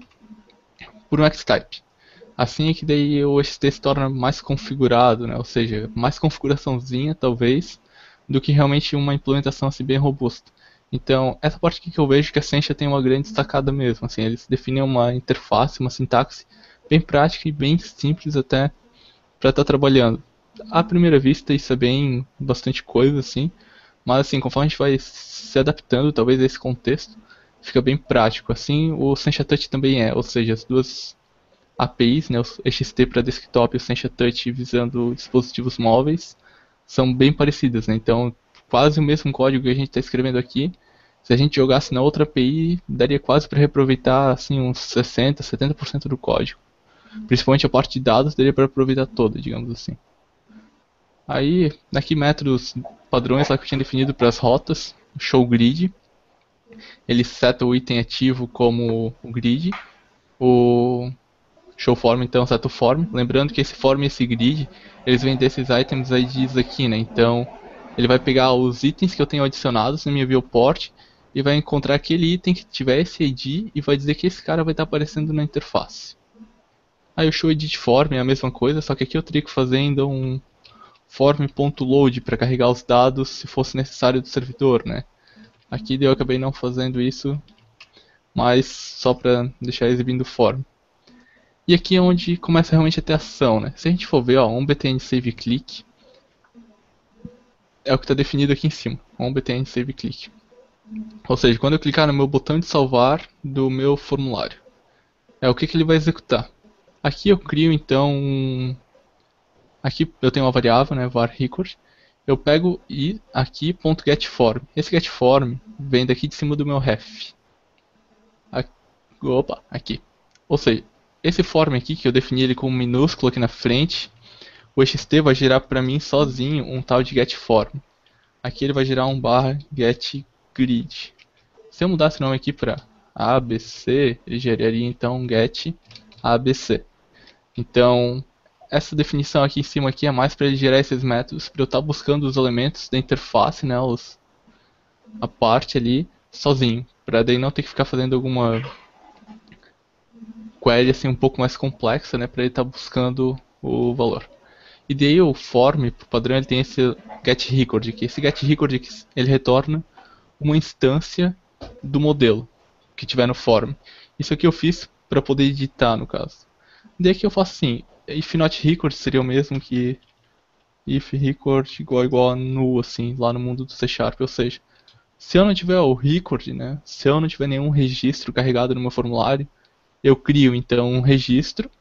por um xtype. Assim é que daí o OXT se torna mais configurado, né, ou seja, mais configuraçãozinha, talvez, do que realmente uma implementação assim bem robusta. Então, essa parte aqui que eu vejo que a Sencha tem uma grande destacada mesmo, assim, eles definem uma interface, uma sintaxe bem prática e bem simples até para estar trabalhando. À primeira vista isso é bem bastante coisa assim, mas assim, conforme a gente vai se adaptando talvez a esse contexto, fica bem prático. Assim o Sencha Touch também é, ou seja, as duas APIs, né, o XT para desktop e o Sencha Touch visando dispositivos móveis, são bem parecidas, né? Então quase o mesmo código que a gente está escrevendo aqui, se a gente jogasse na outra API, daria quase para reaproveitar assim, uns 60, 70% do código. Principalmente a parte de dados, daria para aproveitar toda, digamos assim. Aí, aqui métodos padrões lá que eu tinha definido para as rotas, o show grid. Ele seta o item ativo como o grid. O show form, então, seta o form. Lembrando que esse form e esse grid, eles vêm desses items IDs aqui, né? Então, ele vai pegar os itens que eu tenho adicionados na minha viewport e vai encontrar aquele item que tiver esse ID e vai dizer que esse cara vai estar aparecendo na interface. Aí o show edit form é a mesma coisa, só que aqui eu teria que fazer ainda um form.load para carregar os dados se fosse necessário do servidor, né? Aqui eu acabei não fazendo isso, mas só para deixar exibindo o form. E aqui é onde começa realmente a ter ação, né? Se a gente for ver, ó, onBTN save click é o que está definido aqui em cima, onBTN save click. Ou seja, quando eu clicar no meu botão de salvar do meu formulário, é o que ele vai executar. Aqui eu crio então, aqui eu tenho uma variável, né, var record. Eu pego e aqui .getForm. Esse getForm vem daqui de cima do meu ref. Aqui. Ou seja, esse form aqui que eu defini ele com um minúsculo aqui na frente, o XT vai gerar para mim sozinho um tal de getForm. Aqui ele vai gerar um /getGrid. Se eu mudasse o nome aqui para ABC, ele geraria então get ABC. Então, essa definição aqui em cima aqui é mais para ele gerar esses métodos, para eu estar buscando os elementos da interface, né, a parte ali, sozinho, para daí não ter que ficar fazendo alguma query assim um pouco mais complexa, né, para ele estar buscando o valor. E daí o form, por padrão, ele tem esse getRecord aqui. Esse getRecord aqui, ele retorna uma instância do modelo que tiver no form. Isso aqui eu fiz para poder editar, no caso. Daí que eu faço assim, if not record seria o mesmo que if record igual a null, assim, lá no mundo do C#, ou seja, se eu não tiver o record, né, se eu não tiver nenhum registro carregado no meu formulário, eu crio então um registro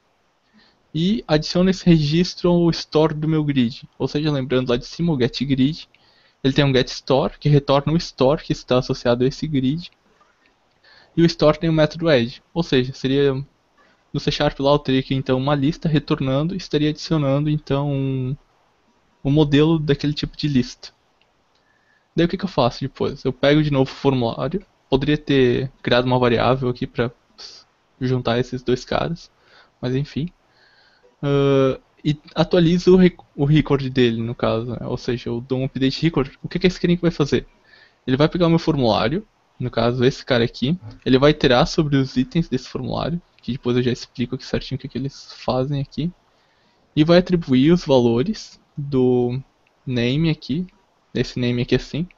e adiciono esse registro ao store do meu grid. Ou seja, lembrando lá de cima, o getGrid, ele tem um getStore que retorna o store que está associado a esse grid, e o store tem o método add, ou seja, seria no C# lá eu teria aqui então uma lista retornando e estaria adicionando então um modelo daquele tipo de lista. Daí o que eu faço depois? Eu pego de novo o formulário, poderia ter criado uma variável aqui para juntar esses dois caras, mas enfim. E atualizo o record dele no caso, né? Ou seja, eu dou um update record. O que esse carinha vai fazer? Ele vai pegar o meu formulário, no caso esse cara aqui, ele vai iterar sobre os itens desse formulário, que depois eu já explico aqui certinho o que eles fazem aqui, e vai atribuir os valores do name aqui, desse name aqui assim,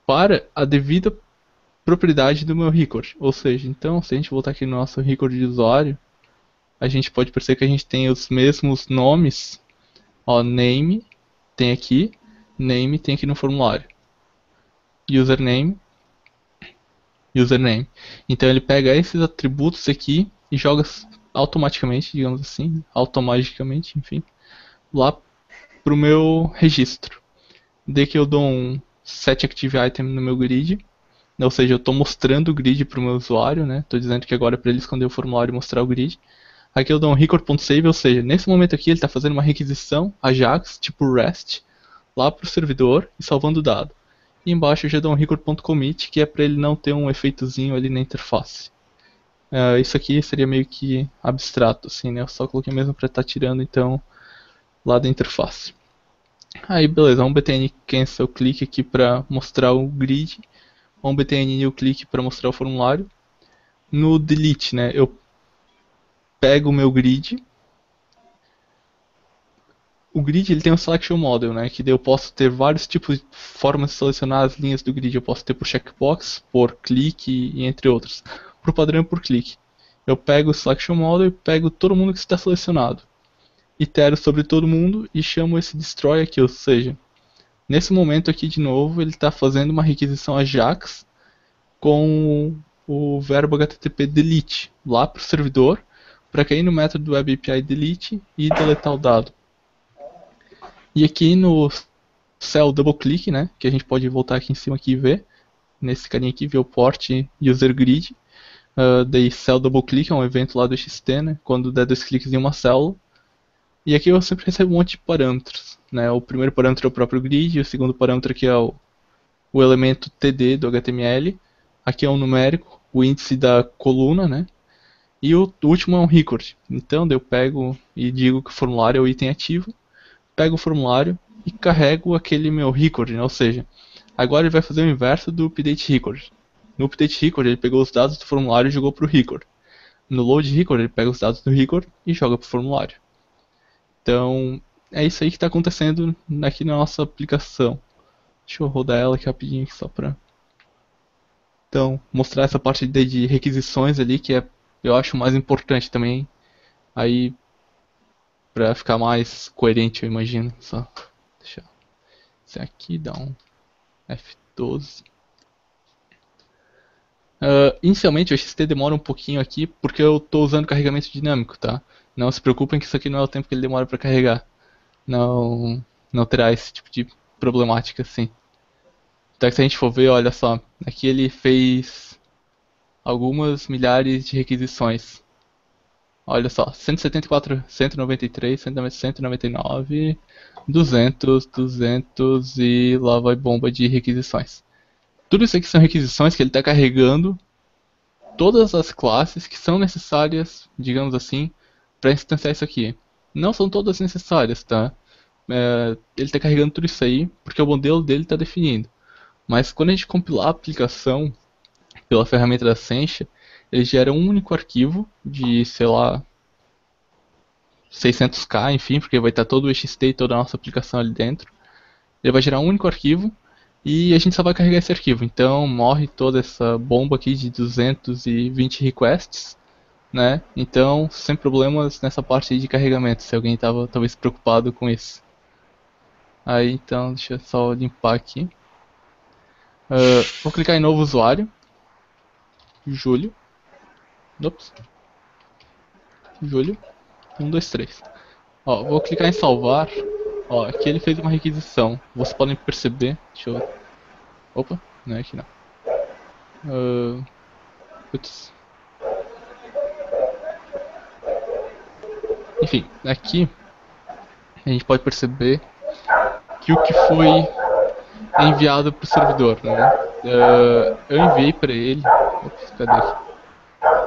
para a devida propriedade do meu record. Ou seja, então se a gente voltar aqui no nosso record de usuário, a gente pode perceber que a gente tem os mesmos nomes, ó, name tem aqui no formulário, username. Então ele pega esses atributos aqui e joga automaticamente, digamos assim, enfim, lá pro meu registro. Daí que eu dou um setActiveItem no meu grid, ou seja, eu estou mostrando o grid pro meu usuário, né? Estou dizendo que agora é para ele esconder o formulário e mostrar o grid. Aqui eu dou um record.save, ou seja, nesse momento aqui ele está fazendo uma requisição AJAX, tipo REST, lá pro servidor e salvando o dado. E embaixo eu já dou um record.commit, que é para ele não ter um efeitozinho ali na interface. Isso aqui seria meio que abstrato, assim, né? Eu só coloquei mesmo para estar tirando, então, lá da interface. Aí, beleza, um btn cancel clique aqui para mostrar o grid, um btn new clique para mostrar o formulário. No delete, né, eu pego o meu grid. O grid ele tem um selection model, né, que daí eu posso ter vários tipos de formas de selecionar as linhas do grid. Eu posso ter por checkbox, por clique e entre outros. Por padrão por clique. Eu pego o selection model e pego todo mundo que está selecionado. Itero sobre todo mundo e chamo esse destroy aqui, ou seja, nesse momento aqui de novo ele está fazendo uma requisição AJAX com o verbo HTTP delete lá para o servidor, para cair no método do Web API delete e deletar o dado. E aqui no cell double click, né, que a gente pode voltar aqui em cima aqui e ver, nesse carinha aqui, viewport user grid, daí cell double click é um evento lá do XT, né, quando der 2 cliques em uma célula. E aqui eu sempre recebo um monte de parâmetros, né, o primeiro parâmetro é o próprio grid, o segundo parâmetro aqui é o elemento TD do HTML, aqui é um numérico, o índice da coluna, né, e o último é um record. Então eu pego e digo que o formulário é o item ativo, pego o formulário e carrego aquele meu record, né? Ou seja, agora ele vai fazer o inverso do update record. No update record ele pegou os dados do formulário e jogou para o record. No load record ele pega os dados do record e joga para o formulário. Então é isso aí que está acontecendo aqui na nossa aplicação. Deixa eu rodar ela aqui rapidinho só para então mostrar essa parte de requisições ali que eu acho mais importante também. Aí pra ficar mais coerente, eu imagino. Só deixa esse aqui, dá um F12. Inicialmente o XT demora um pouquinho aqui porque eu estou usando carregamento dinâmico, tá? Não se preocupem que isso aqui não é o tempo que ele demora para carregar. Não terá esse tipo de problemática assim. Então se a gente for ver, olha só, aqui ele fez algumas milhares de requisições. Olha só, 174, 193, 199, 200, 200 e lá vai bomba de requisições. Tudo isso aqui são requisições que ele está carregando todas as classes que são necessárias, digamos assim, para instanciar isso aqui. Não são todas necessárias, tá? Ele está carregando tudo isso aí porque o modelo dele está definido. Mas quando a gente compilar a aplicação pela ferramenta da Sencha, ele gera um único arquivo de, sei lá, 600k, enfim, porque vai estar todo o XT e toda a nossa aplicação ali dentro. Ele vai gerar um único arquivo e a gente só vai carregar esse arquivo. Então morre toda essa bomba aqui de 220 requests, né? Então sem problemas nessa parte aí de carregamento, se alguém estava talvez preocupado com isso. Aí então deixa eu só limpar aqui. Vou clicar em novo usuário. Júlio. Ops. Júlio. 1, 2, 3. Ó, vou clicar em salvar. Ó, aqui ele fez uma requisição. Vocês podem perceber. Deixa eu. Opa, não é aqui não. Putz. Enfim, aqui a gente pode perceber que o que foi enviado para o servidor, né? Eu enviei para ele. Ops, cadê aqui?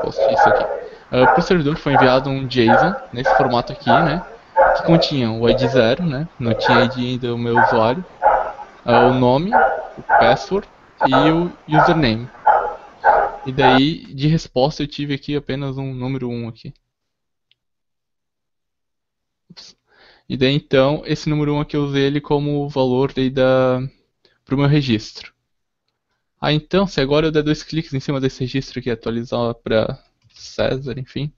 Post isso aqui. Para o servidor foi enviado um JSON nesse formato aqui, né? Que continha o ID 0, né? Não tinha ID ainda o meu usuário, o nome, o password e o username. E daí de resposta eu tive aqui apenas um número 1 aqui. Ups. E daí então esse número 1 aqui eu usei ele como valor daí para o meu registro. Então se agora eu der 2 cliques em cima desse registro aqui, atualizar para César, enfim,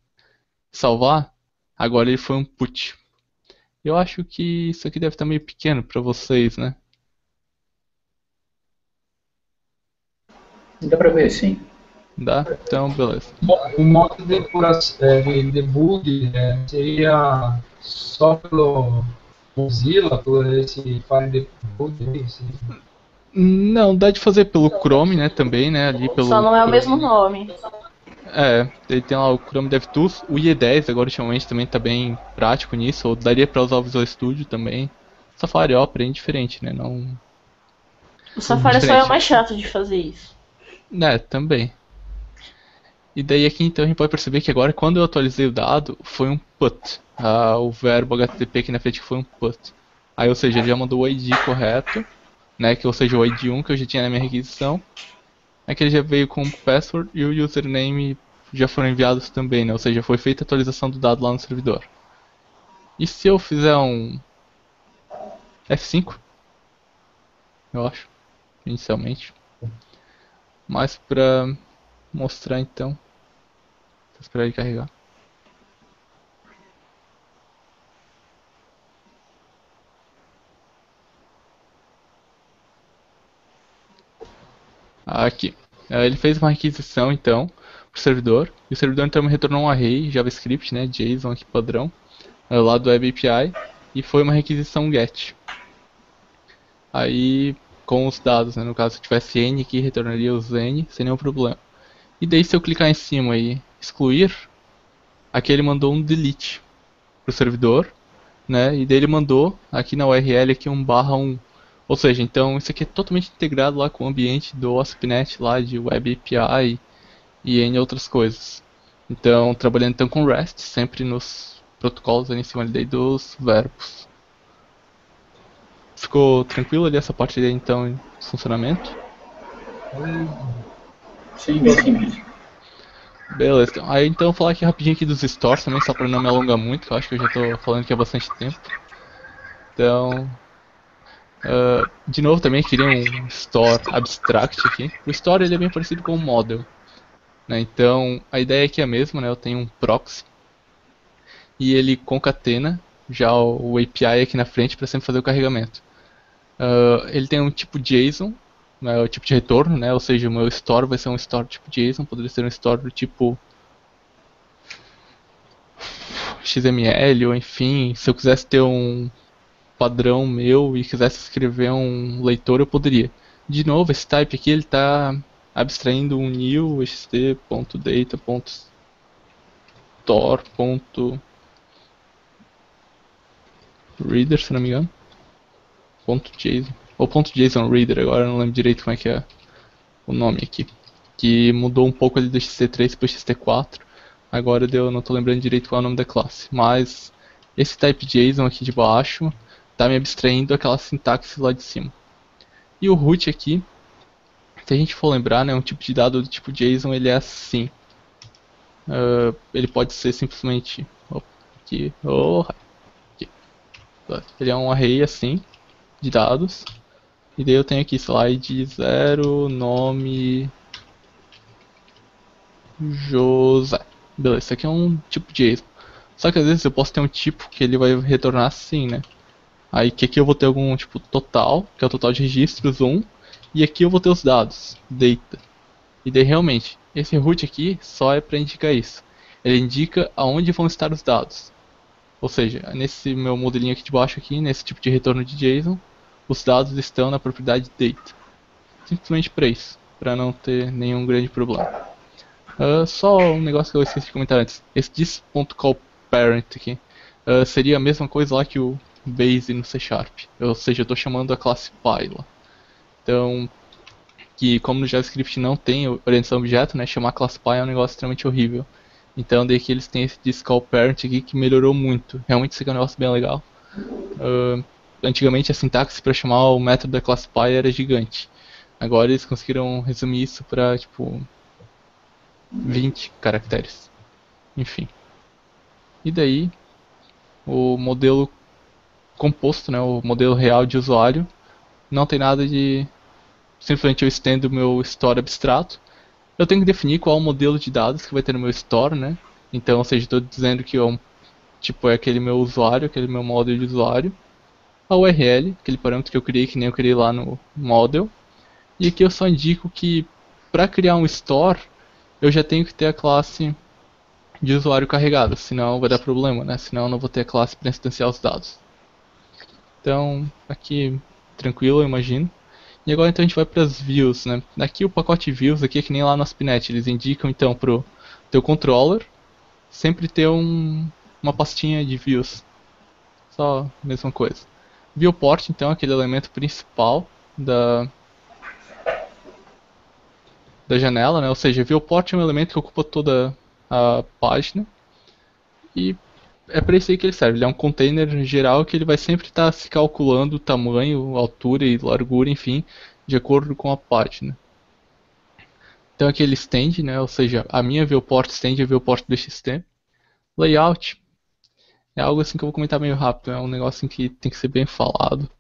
salvar, agora ele foi um put. Eu acho que isso aqui deve estar meio pequeno para vocês, né? Dá pra ver, sim. Dá? Então, beleza. O modo de debug seria só pelo Mozilla, por esse file debug? Não, dá de fazer pelo Chrome, né, também, né, ali pelo... Só não é o Chrome. mesmo nome. Ele tem lá o Chrome DevTools, o IE10 agora ultimamente também tá bem prático nisso, ou daria pra usar o Visual Studio também. Safari Opera é indiferente, né, não... O Safari só é o mais chato de fazer isso. Também. E daí aqui então a gente pode perceber que agora quando eu atualizei o dado, foi um put. O verbo HTTP aqui na frente foi um put. Aí, ou seja, ele já mandou o ID correto, né? Que, ou seja, o ID 1 que eu já tinha na minha requisição. Aqui ele já veio com o password e o username já foram enviados também, né? Ou seja, foi feita a atualização do dado lá no servidor. E se eu fizer um F5, eu acho, inicialmente. Mas pra mostrar então, vou esperar ele carregar. Aqui, ele fez uma requisição então pro servidor, e o servidor então me retornou um array JavaScript, né, JSON aqui padrão, lá do Web API, e foi uma requisição GET. Aí, com os dados, né, no caso se tivesse N aqui, retornaria os N sem nenhum problema. E daí se eu clicar em cima e excluir, aqui ele mandou um delete pro servidor, né, e daí ele mandou aqui na URL aqui um /1. Ou seja, então isso aqui é totalmente integrado lá com o ambiente do ASP.NET lá de Web API e N outras coisas. Então, trabalhando então com REST, sempre nos protocolos ali em cima ali dos verbos. Ficou tranquilo ali essa parte aí então em funcionamento? Sim, bem simples. Beleza, então. Aí então vou falar aqui rapidinho aqui dos stores também, só para não me alongar muito, que eu acho que eu já estou falando aqui há bastante tempo. Então, de novo também queria um store abstract aqui. O store ele é bem parecido com o model, né? Então a ideia aqui é a mesma, né? Eu tenho um proxy e ele concatena já o API aqui na frente para sempre fazer o carregamento. Ele tem um tipo JSON, né? O tipo de retorno, né? Ou seja, o meu store vai ser um store tipo JSON, poderia ser um store do tipo XML ou enfim, se eu quisesse ter um padrão meu e quisesse escrever um leitor, eu poderia. De novo, esse type aqui ele está abstraindo um new xt.data.store.reader, se não me engano, .json ou .json reader, agora eu não lembro direito como é que é o nome aqui, que mudou um pouco ali do xt3 para o xt4. Agora eu não estou lembrando direito qual é o nome da classe, mas esse type JSON aqui de baixo está me abstraindo aquela sintaxe lá de cima. E o root aqui, se a gente for lembrar, né, um tipo de dado do tipo JSON ele é assim. Ele pode ser simplesmente aqui. Ele é um array assim de dados. E daí eu tenho aqui slide 0, nome José. Beleza, isso aqui é um tipo JSON. Só que às vezes eu posso ter um tipo que ele vai retornar assim, né? Aí que aqui eu vou ter algum tipo total, que é o total de registros 1, e aqui eu vou ter os dados, data. E daí realmente, esse root aqui só é para indicar isso. Ele indica aonde vão estar os dados. Ou seja, nesse meu modelinho aqui de baixo aqui, nesse tipo de retorno de JSON, os dados estão na propriedade data. Simplesmente para isso, para não ter nenhum grande problema. Só um negócio que eu esqueci de comentar antes. Esse this.callParent aqui seria a mesma coisa lá que o base no C#. Ou seja, eu estou chamando a classe Py lá. Então, que como no JavaScript não tem orientação a objeto, né, chamar a classe Py é um negócio extremamente horrível. Então, daí que eles têm esse this.callParent aqui que melhorou muito. Realmente isso aqui é um negócio bem legal. Antigamente a sintaxe para chamar o método da classe Py era gigante. Agora eles conseguiram resumir isso para tipo 20 caracteres. Enfim. E daí o modelo composto, né, o modelo real de usuário, não tem nada de... Simplesmente eu estendo o meu store abstrato. Eu tenho que definir qual é o modelo de dados que vai ter no meu store, né? Então, ou seja, estou dizendo que é aquele meu usuário, aquele meu model de usuário. A URL, aquele parâmetro que eu criei, que nem eu criei lá no model. E aqui eu só indico que para criar um store, eu já tenho que ter a classe de usuário carregada, senão vai dar problema, né? Senão eu não vou ter a classe para instanciar os dados. Então, aqui tranquilo, eu imagino. E agora então a gente vai para as views, né? Aqui o pacote views aqui é que nem lá no ASP.NET, eles indicam então pro teu controller sempre ter uma pastinha de views. Só a mesma coisa. Viewport então é aquele elemento principal da janela, né? Ou seja, viewport é um elemento que ocupa toda a página e é para isso aí que ele serve. Ele é um container geral que ele vai sempre estar se calculando o tamanho, altura e largura, enfim, de acordo com a página. Então aqui ele extende, né? Ou seja, a minha viewport extende a viewport do XT. Layout é algo assim que eu vou comentar meio rápido, é um negócio assim que tem que ser bem falado.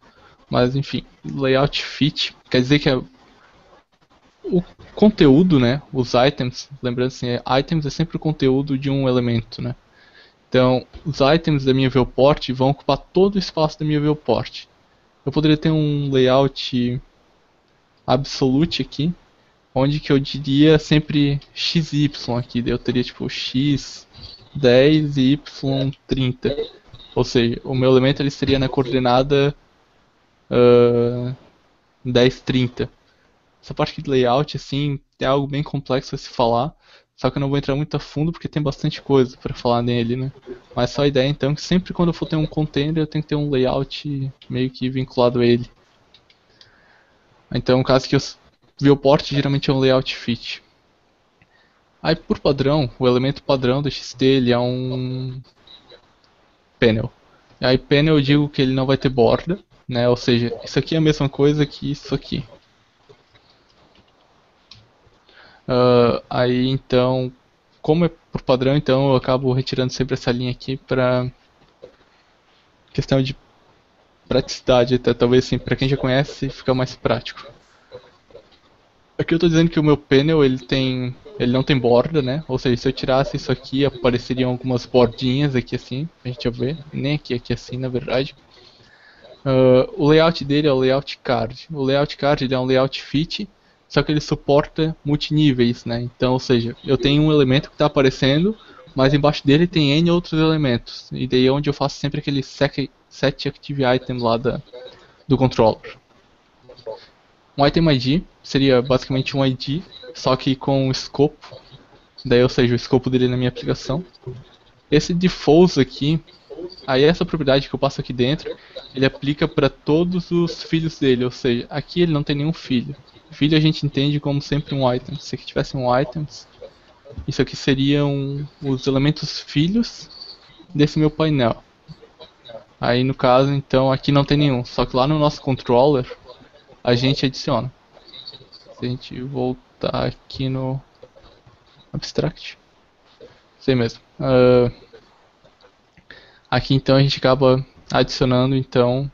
Mas enfim, layout fit quer dizer que o conteúdo, né? Os items, lembrando assim, items é sempre o conteúdo de um elemento, né? Então, os items da minha viewport vão ocupar todo o espaço da minha viewport. Eu poderia ter um layout absolute aqui, onde que eu diria sempre XY aqui, daí eu teria tipo X 10 e Y 30. Ou seja, o meu elemento ele seria na coordenada 10, 30. Essa parte aqui de layout assim, é algo bem complexo a se falar, só que eu não vou entrar muito a fundo porque tem bastante coisa para falar nele, né? Mas só a ideia então é que sempre quando eu for ter um container eu tenho que ter um layout meio que vinculado a ele. Então, no caso que o viewport geralmente é um layout fit. Aí por padrão, o elemento padrão do XT ele é um panel. E aí panel eu digo que ele não vai ter borda, né? Ou seja, isso aqui é a mesma coisa que isso aqui. Aí então, como é por padrão, então eu acabo retirando sempre essa linha aqui para questão de praticidade, até talvez assim, para quem já conhece fica mais prático. Aqui eu estou dizendo que o meu panel ele não tem borda, né? Ou seja, se eu tirasse isso aqui apareceriam algumas bordinhas aqui assim, a gente vai ver, nem aqui assim na verdade. O layout dele é o layout card. O layout card ele é um layout fit, só que ele suporta multiníveis, né? Então, ou seja, eu tenho um elemento que está aparecendo, mas embaixo dele tem N outros elementos. E daí é onde eu faço sempre aquele set active item lá do controller. Um item ID seria basicamente um ID, só que com o escopo. Daí, ou seja, o escopo dele na minha aplicação. Esse defaults aqui, aí essa propriedade que eu passo aqui dentro, ele aplica para todos os filhos dele, ou seja, aqui ele não tem nenhum filho. Filho a gente entende como sempre um item. Se aqui tivesse um items, isso aqui seriam os elementos filhos desse meu painel. Aí no caso, então, aqui não tem nenhum, só que lá no nosso controller a gente adiciona. Se a gente voltar aqui no abstract, sei mesmo. Aqui então a gente acaba adicionando então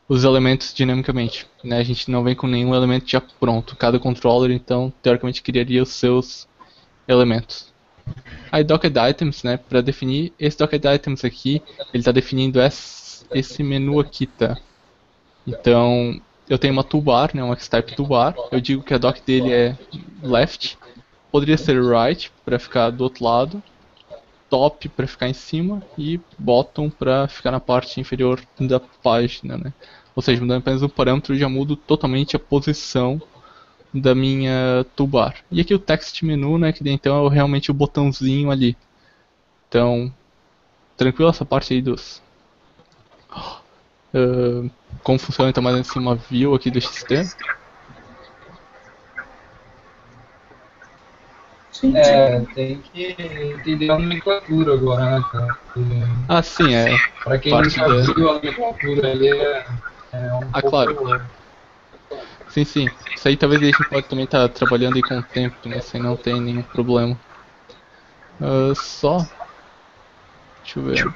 os elementos dinamicamente, né? A gente não vem com nenhum elemento já pronto. Cada controller então teoricamente criaria os seus elementos. Aí docked items, né? Para definir esse docked items aqui, ele está definindo esse menu aqui, tá? Então eu tenho uma toolbar, né? Uma Xtype toolbar. Eu digo que a dock dele é left, poderia ser right para ficar do outro lado, top para ficar em cima e bottom para ficar na parte inferior da página, né? Ou seja, mudando apenas um parâmetro, eu já mudo totalmente a posição da minha toolbar. E aqui o text menu, né, que então é realmente o botãozinho ali. Então, tranquilo essa parte aí dos... como funciona então mais em cima a view aqui do XT. Sim, Tem que entender a nomenclatura agora, né, cara? Sim, Pra quem parte nunca da... viu a nomenclatura ali é um pouco... claro. Sim. Isso aí talvez a gente pode também estar trabalhando aí com o tempo, né? Sem não tem nenhum problema. Deixa eu ver.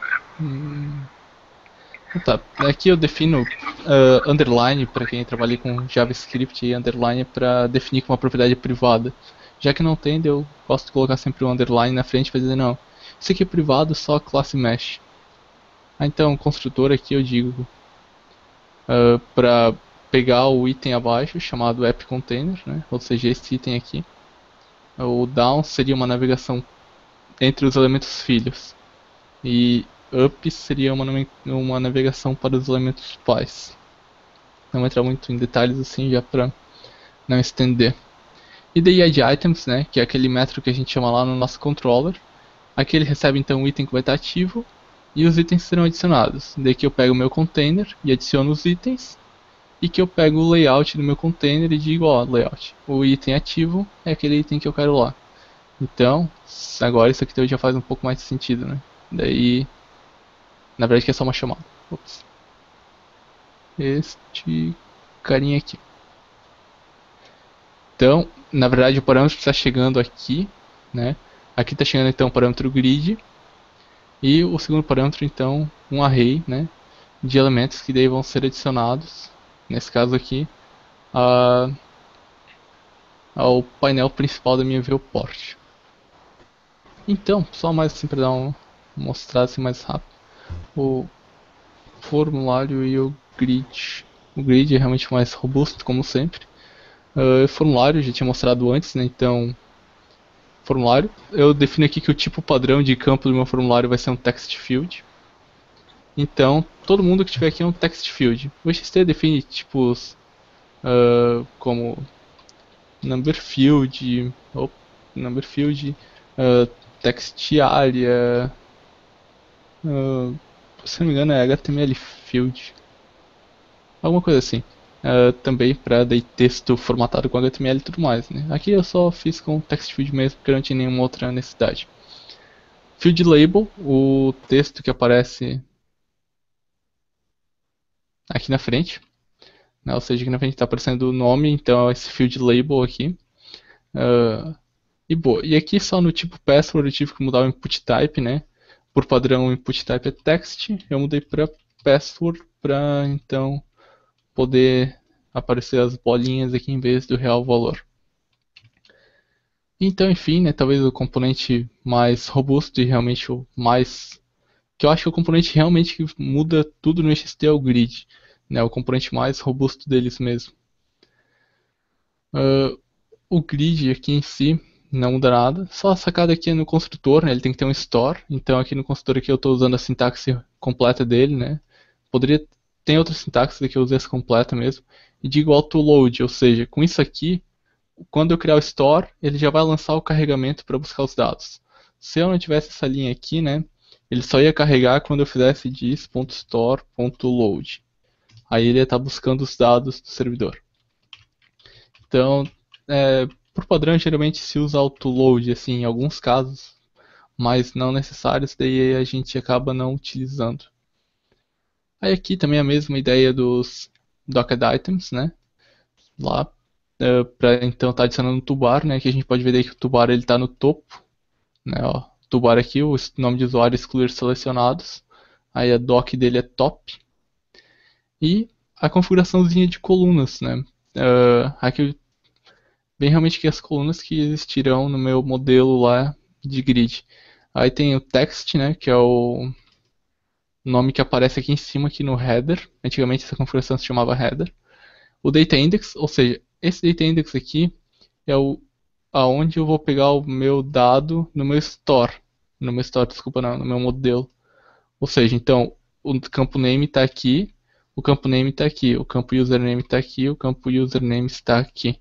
Tá, aqui eu defino underline, para quem trabalha com JavaScript, e underline para definir com uma propriedade privada. Já que não tem, eu gosto de colocar sempre o underline na frente para dizer não, isso aqui é privado, só classe mesh. Então, construtor aqui eu digo para pegar o item abaixo, chamado app container, né? Ou seja, esse item aqui. O down seria uma navegação entre os elementos filhos. E up seria uma navegação para os elementos pais. Não vou entrar muito em detalhes assim, já para não estender. E daí add items, né, que é aquele método que a gente chama lá no nosso controller. Aqui ele recebe então o item que vai estar ativo e os itens serão adicionados. Daí que eu pego o meu container e adiciono os itens. e que eu pego o layout do meu container e digo, ó, layout, o item ativo é aquele item que eu quero lá. Então, agora isso aqui já faz um pouco mais de sentido, né? Daí, na verdade que é só uma chamada. Ops. Este carinha aqui. Então, na verdade o parâmetro está chegando aqui, né? Aqui está chegando então o parâmetro grid. E o segundo parâmetro então, um array, né? De elementos que daí vão ser adicionados, nesse caso aqui, ao painel principal da minha viewport. Então, só mais assim para dar mostrar assim mais rápido, o formulário e o grid. O grid é realmente mais robusto, como sempre. O formulário já tinha mostrado antes, né? Então, formulário, eu defino aqui que o tipo padrão de campo do meu formulário vai ser um text field. Então, todo mundo que tiver aqui é um text field. O XT define tipos como number field, text area, se não me engano é HTML field, alguma coisa assim. Também para daí texto formatado com HTML e tudo mais, né? Aqui eu só fiz com text field mesmo porque não tinha nenhuma outra necessidade. Field label, o texto que aparece aqui na frente, né? Ou seja, aqui na frente está aparecendo o nome, então esse field label aqui. E aqui só no tipo password eu tive que mudar o input type, né? Por padrão o input type é text, eu mudei para password para então poder aparecer as bolinhas aqui em vez do real valor. Então, enfim, né, talvez o componente mais robusto e realmente o mais... que eu acho que o componente realmente que muda tudo no XT é o grid, né, o componente mais robusto deles mesmo. O grid aqui em si não muda nada, só a sacada aqui é no construtor, né, ele tem que ter um store, então aqui no construtor aqui eu estou usando a sintaxe completa dele, né, tem outra sintaxe aqui eu usei essa completa mesmo, e digo auto-load, ou seja, com isso aqui, quando eu criar o store, ele já vai lançar o carregamento para buscar os dados. Se eu não tivesse essa linha aqui, né, ele só ia carregar quando eu fizesse dis.store.load. Aí ele ia estar buscando os dados do servidor. Então, por padrão, geralmente se usa autoload assim, em alguns casos, mas não necessários, daí a gente acaba não utilizando. Aí aqui também a mesma ideia dos docked items, né? Lá, para então estar adicionando um tubar, né? Que a gente pode ver daí que o tubar ele está no topo, né? Ó, tubar aqui, o nome de usuário excluir selecionados. Aí a doc dele é top. E a configuraçãozinha de colunas, né? Aqui bem realmente que as colunas que existirão no meu modelo lá de grid. Aí tem o text, né, que é o nome que aparece aqui em cima, aqui no header. Antigamente essa configuração se chamava header. O data index, ou seja, esse data index aqui é aonde eu vou pegar o meu dado no meu store. No meu store, desculpa, não, no meu modelo. Ou seja, então, o campo name está aqui, o campo name está aqui, o campo username está aqui, o campo username está aqui.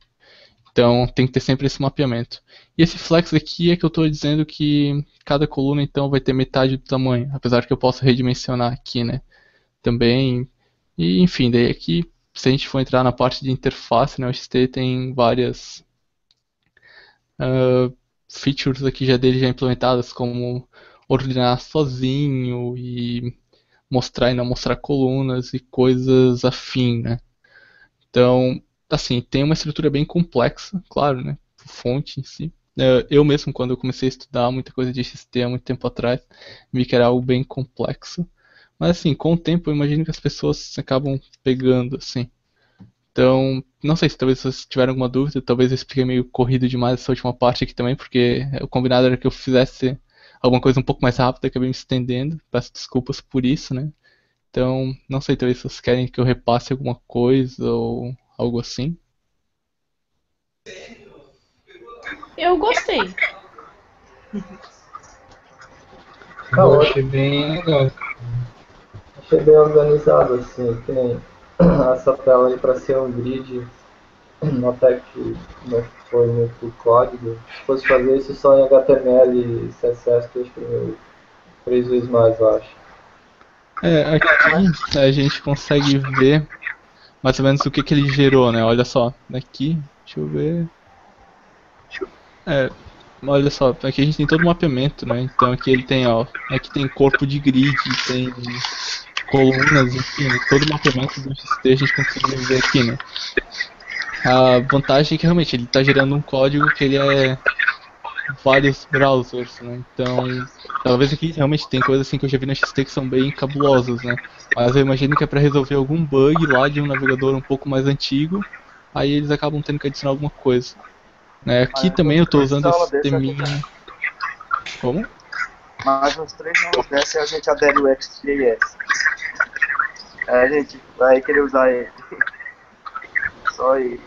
Então tem que ter sempre esse mapeamento. E esse flex aqui é que eu estou dizendo que cada coluna então vai ter metade do tamanho, apesar que eu posso redimensionar aqui, né? Também. E enfim, daí aqui, se a gente for entrar na parte de interface, né, o XT tem várias features aqui já dele já implementadas, como ordenar sozinho e mostrar e não mostrar colunas e coisas afim, né? Então, assim, tem uma estrutura bem complexa, claro, né? Fonte em si. Eu mesmo, quando eu comecei a estudar muita coisa de XT há muito tempo atrás, vi que era algo bem complexo. Mas assim, com o tempo eu imagino que as pessoas acabam pegando, assim. Então, não sei se talvez vocês tiveram alguma dúvida, talvez eu expliquei meio corrido demais essa última parte aqui também, porque o combinado era que eu fizesse alguma coisa um pouco mais rápida, acabei me estendendo, peço desculpas por isso, né? Então, não sei, talvez vocês querem que eu repasse alguma coisa ou algo assim. Eu gostei. Eu achei bem legal. Achei bem organizado, assim, tem essa tela aí para ser um grid, até que não foi muito código. Se fosse fazer isso só em HTML e CSS, três vezes mais, eu acho. Aqui a gente consegue ver mais ou menos o que que ele gerou, né? Olha só, aqui, deixa eu ver. É, olha só, aqui a gente tem todo o mapeamento, né? Então aqui ele tem, ó, aqui tem corpo de grid, tem colunas, enfim, todo o mapeamento do XT a gente conseguiu ver aqui, né? A vantagem é que realmente ele está gerando um código que ele é vários browsers, né? Então, talvez aqui realmente tem coisas assim que eu já vi na XT que são bem cabulosas, né? Mas eu imagino que é para resolver algum bug lá de um navegador um pouco mais antigo, aí eles acabam tendo que adicionar alguma coisa. Né? Aqui Mais também eu uns estou 3 usando esse aulas desse a sisteminha. gente. Como? Mais uns 3 aulas dessa e a gente adere o XJS. Aí a gente vai querer usar ele. Só ele.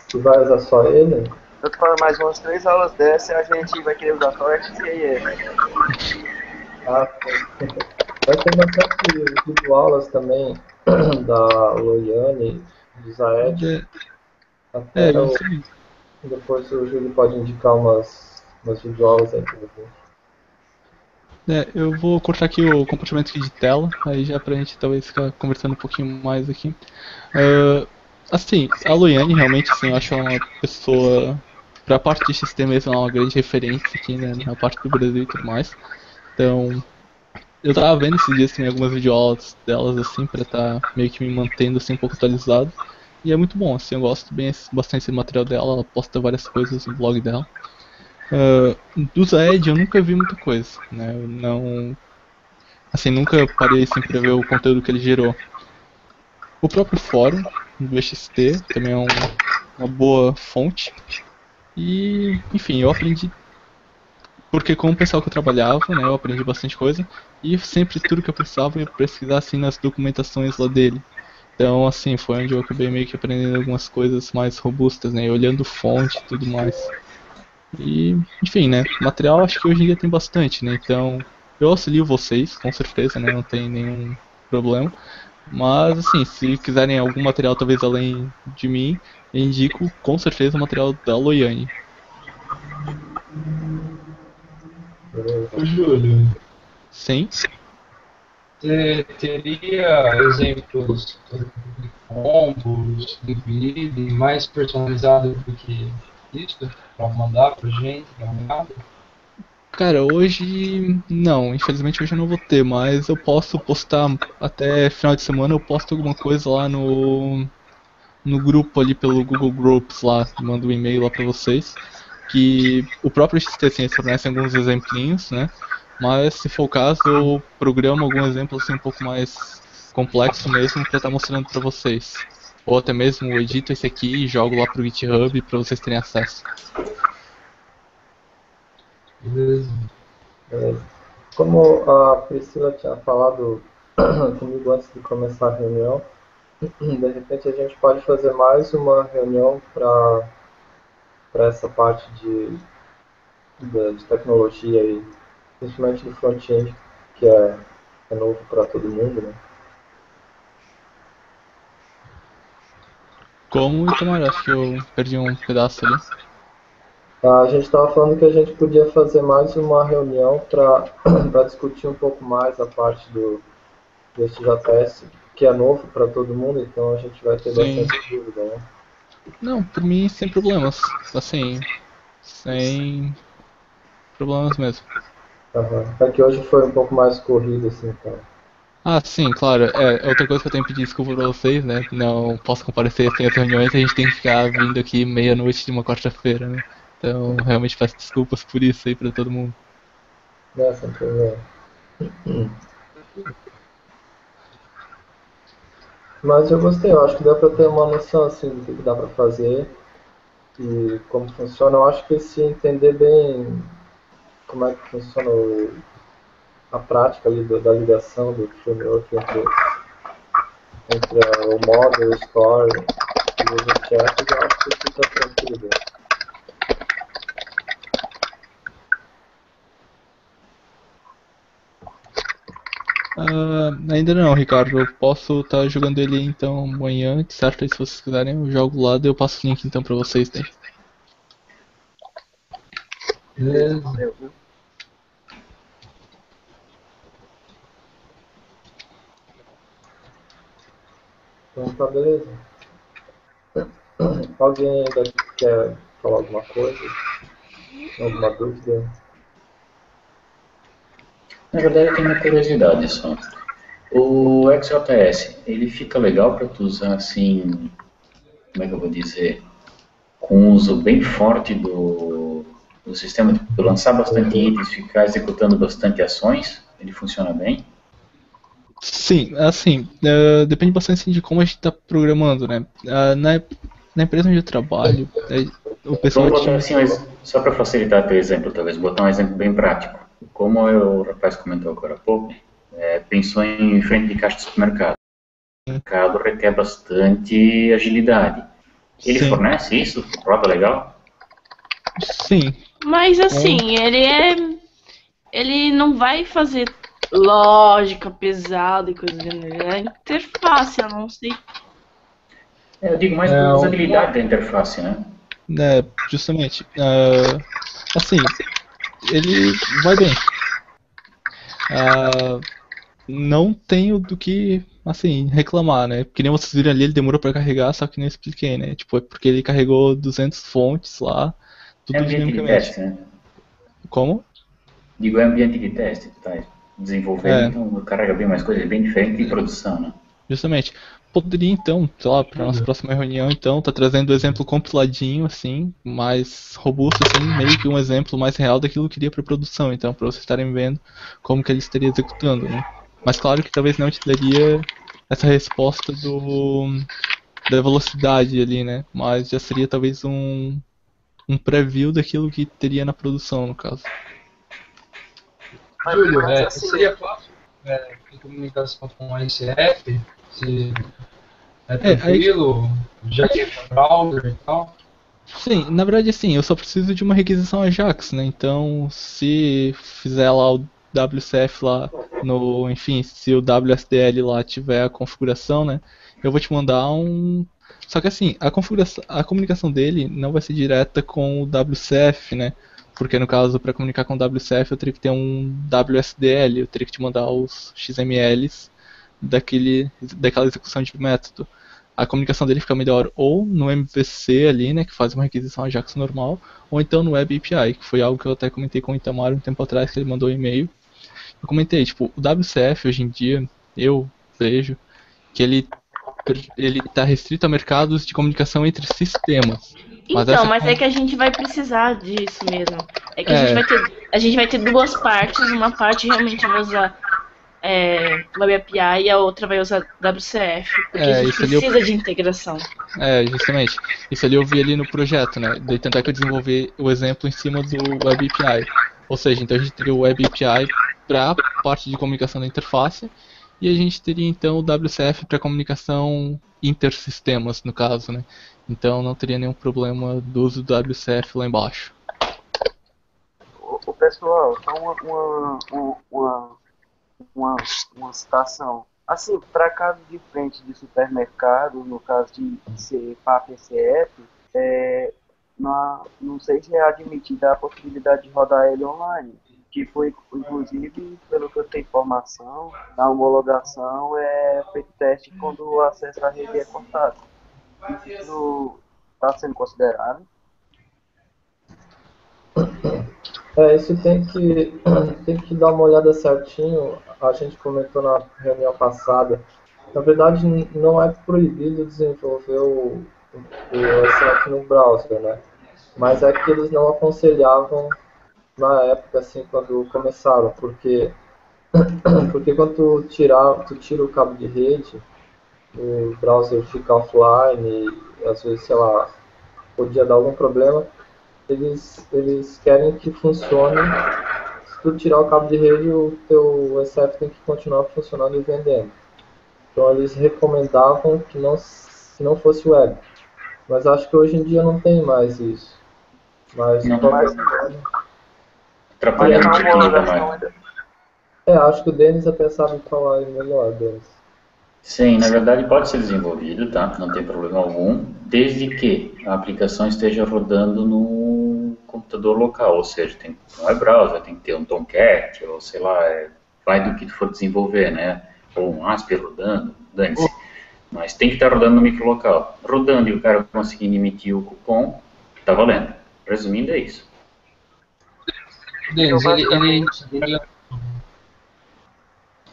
Se vai usar só ele, Eu tô falando mais umas 3 aulas dessa e a gente vai querer usar só o XJS. tá? Vai ter bastante videoaulas também da Loiane, do Zaed. Até Isso aí. depois o Júlio pode indicar umas videoaulas aí pra você. Eu vou cortar aqui o compartilhamento aqui de tela, aí já pra gente talvez ficar conversando um pouquinho mais aqui. Assim, a Loiane realmente, assim, eu acho ela uma pessoa, pra parte de XT mesmo, ela é uma grande referência aqui, né, na parte do Brasil e tudo mais. Então, eu tava vendo esses dias também algumas videoaulas delas, assim, pra estar meio que me mantendo, assim, um pouco atualizado. E é muito bom, assim, eu gosto bem bastante do material dela, ela posta várias coisas no blog dela. Do Zed eu nunca vi muita coisa, né, eu não... Assim, nunca parei, assim, pra ver o conteúdo que ele gerou. O próprio fórum do XT também é uma boa fonte. E, enfim, eu aprendi. Porque com o pessoal que eu trabalhava, né, eu aprendi bastante coisa. E sempre tudo que eu precisava eu ia pesquisar assim nas documentações lá dele. Então, assim, foi onde eu acabei meio que aprendendo algumas coisas mais robustas, né, olhando fonte e tudo mais. E, enfim, né, material acho que hoje em dia tem bastante, né, então eu auxilio vocês, com certeza, né, não tem nenhum problema. Mas, assim, se quiserem algum material talvez além de mim, eu indico com certeza o material da Loiane. Beleza? Ô, Júlio, Sim? você teria exemplos de combos, de grid mais personalizados do que isso? Para mandar pra gente, dar uma olhada? Cara, hoje não, infelizmente hoje eu não vou ter, mas eu posso postar até final de semana, eu posto alguma coisa lá no grupo ali pelo Google Groups lá, mando um e-mail lá pra vocês, que o próprio XT fornece alguns exemplinhos, né? Mas se for o caso, eu programo algum exemplo assim um pouco mais complexo mesmo pra estar mostrando pra vocês. Ou até mesmo edito esse aqui e jogo lá pro GitHub pra vocês terem acesso. Beleza. Beleza. Como a Priscila tinha falado comigo antes de começar a reunião, de repente a gente pode fazer mais uma reunião para essa parte de tecnologia aí, principalmente do front-end, que é novo para todo mundo, né? Como e tomara, acho que eu perdi um pedaço ali. A gente estava falando que a gente podia fazer mais uma reunião para discutir um pouco mais a parte do SJS, que é novo para todo mundo, então a gente vai ter Sim. bastante dúvida, né? Não, por mim sem problemas. Assim, sem problemas mesmo. Aham. É que hoje foi um pouco mais corrido, assim, então. Ah, sim, claro. Outra coisa que eu tenho que pedir desculpa pra vocês, né? Não posso comparecer assim às reuniões, a gente tem que ficar vindo aqui meia-noite de uma quarta-feira, né? Então, realmente peço desculpas por isso aí pra todo mundo. Né, sem problema. Mas eu gostei, eu acho que dá para ter uma noção, assim, do que dá para fazer e como funciona. Eu acho que se entender bem como é que funciona a prática ali da ligação do framework entre o model, o store e os objetos, eu acho que fica tranquilo. Ainda não, Ricardo. Eu posso estar jogando ele então amanhã, certo? E se vocês quiserem, eu jogo lá, daí eu passo o link então pra vocês daí. Beleza. Valeu, viu? Então tá beleza. Alguém ainda quer falar alguma coisa? Alguma dúvida? Na verdade, eu tenho uma curiosidade só. O XJS, ele fica legal para tu usar assim, como é que eu vou dizer, com um uso bem forte do sistema, de tu lançar bastante itens, ficar executando bastante ações, ele funciona bem? Sim, assim, depende bastante assim, de como a gente está programando, né? Na empresa onde eu trabalho, o pessoal Vamos botar tinha. assim, só para facilitar teu exemplo, talvez, botar um exemplo bem prático. Como o rapaz comentou agora há pouco, pensou em frente de caixa de supermercado. O mercado requer bastante agilidade. Ele Sim, fornece isso? Roda legal? sim, Mas assim, ele não vai fazer lógica pesada e coisa do gênero. É interface, eu não sei. Eu digo mais por Uma, usabilidade da interface, né? né, justamente. Assim, ele vai bem. Não tenho do que, assim, reclamar, né? Que nem vocês viram ali, ele demorou pra carregar, só que nem eu expliquei, né? Tipo, é porque ele carregou 200 fontes lá, É tudo ambiente de dinamicamente. teste, né? Como? Digo, é ambiente de teste, tu tá desenvolvendo, É, então carrega bem mais coisas, é bem diferente de produção, né? justamente. Poderia então, sei lá, para nossa próxima reunião, então, tá trazendo o exemplo compiladinho, assim, mais robusto, assim, meio que um exemplo mais real daquilo que iria para produção, então, para vocês estarem vendo como que ele estaria executando, né? Mas claro que talvez não te daria essa resposta da velocidade ali, né? Mas já seria talvez um preview daquilo que teria na produção, no caso. Júlio, Mas assim, seria fácil em comunicação com a SF? Se é Aí tranquilo, já que é browser e tal? sim, na verdade assim, eu só preciso de uma requisição Ajax, né? Então, se fizer lá o WCF lá no, enfim, se o WSDL lá tiver a configuração, né? Eu vou te mandar um. Só que assim, a configuração, a comunicação dele não vai ser direta com o WCF, né? Porque no caso, para comunicar com o WCF, eu teria que ter um WSDL, eu teria que te mandar os XMLs daquela execução de método. A comunicação dele fica melhor ou no MVC ali, né, que faz uma requisição Ajax normal, ou então no Web API, que foi algo que eu até comentei com o Itamar um tempo atrás, que ele mandou um e-mail. Eu comentei, tipo, o WCF hoje em dia, eu vejo que ele está restrito a mercados de comunicação entre sistemas. Mas Então, essa mas é que a gente vai precisar disso mesmo. É que é, a gente vai ter duas partes. Uma parte realmente vai usar Web API e a outra vai usar WCF, porque a gente isso ali eu precisa de integração. justamente. Isso ali eu vi ali no projeto, né? Daí tentar que eu desenvolver o exemplo em cima do Web API. Ou seja, então a gente teria o Web API para a parte de comunicação da interface e a gente teria então o WCF para comunicação intersistemas, no caso, né? Então não teria nenhum problema do uso do WCF lá embaixo. o pessoal, só uma, uma citação. Assim, para caso de frente de supermercado, no caso de ser PAP CF, não sei se é admitida a possibilidade de rodar ele online. Que foi, inclusive, pelo que eu tenho informação, na homologação é feito teste quando o acesso à rede é cortado. Isso está sendo considerado? Isso tem que dar uma olhada certinho. A gente comentou na reunião passada. Na verdade, não é proibido desenvolver o SF no browser, né? Mas é que eles não aconselhavam na época, assim, quando começaram, porque quando tu tira o cabo de rede, o browser fica offline e às vezes, sei lá, podia dar algum problema. Eles querem que funcione. Se tu tirar o cabo de rede, o teu SF tem que continuar funcionando e vendendo. Então eles recomendavam que não fosse web. Mas acho que hoje em dia não tem mais isso. Mas de Não, qualquer Mas, forma. mas atrapalhando na um pouquinho homologação mais. ainda. Acho que o Denis até sabe falar melhor, Denis. Sim, na verdade pode ser desenvolvido, tá? Não tem problema algum, desde que a aplicação esteja rodando no computador local, ou seja, não é browser, tem que ter um Tomcat, ou sei lá, vai do que tu for desenvolver, né? Ou um ASP rodando, dane-se. Mas tem que estar rodando no microlocal. Rodando e o cara conseguindo emitir o cupom, tá valendo. Resumindo, é isso. Denis, ele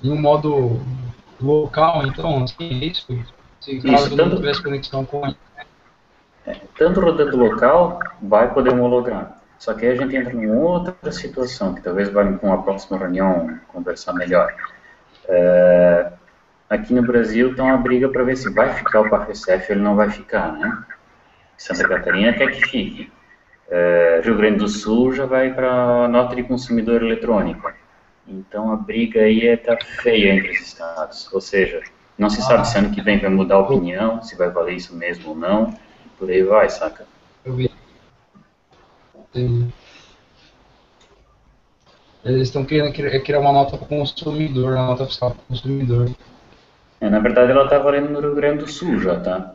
em um modo local, então, assim, é isso? Se caso não tivesse conexão com ele. Tanto rodando local, vai poder homologar. Só que aí a gente entra em outra situação, que talvez vai com uma próxima reunião conversar melhor. Aqui no Brasil tem uma briga para ver se vai ficar o PAFECEF ou ele não vai ficar, né? Santa Catarina quer que fique. Rio Grande do Sul já vai para a nota de consumidor eletrônica. Então a briga aí tá feia entre os estados. Ou seja, não se sabe se ano que vem vai mudar a opinião, se vai valer isso mesmo ou não. Por aí vai, saca? Eu vi. Eles estão querendo criar uma nota para o consumidor, uma nota fiscal para o consumidor. Na verdade ela está valendo no Rio Grande do Sul já, tá?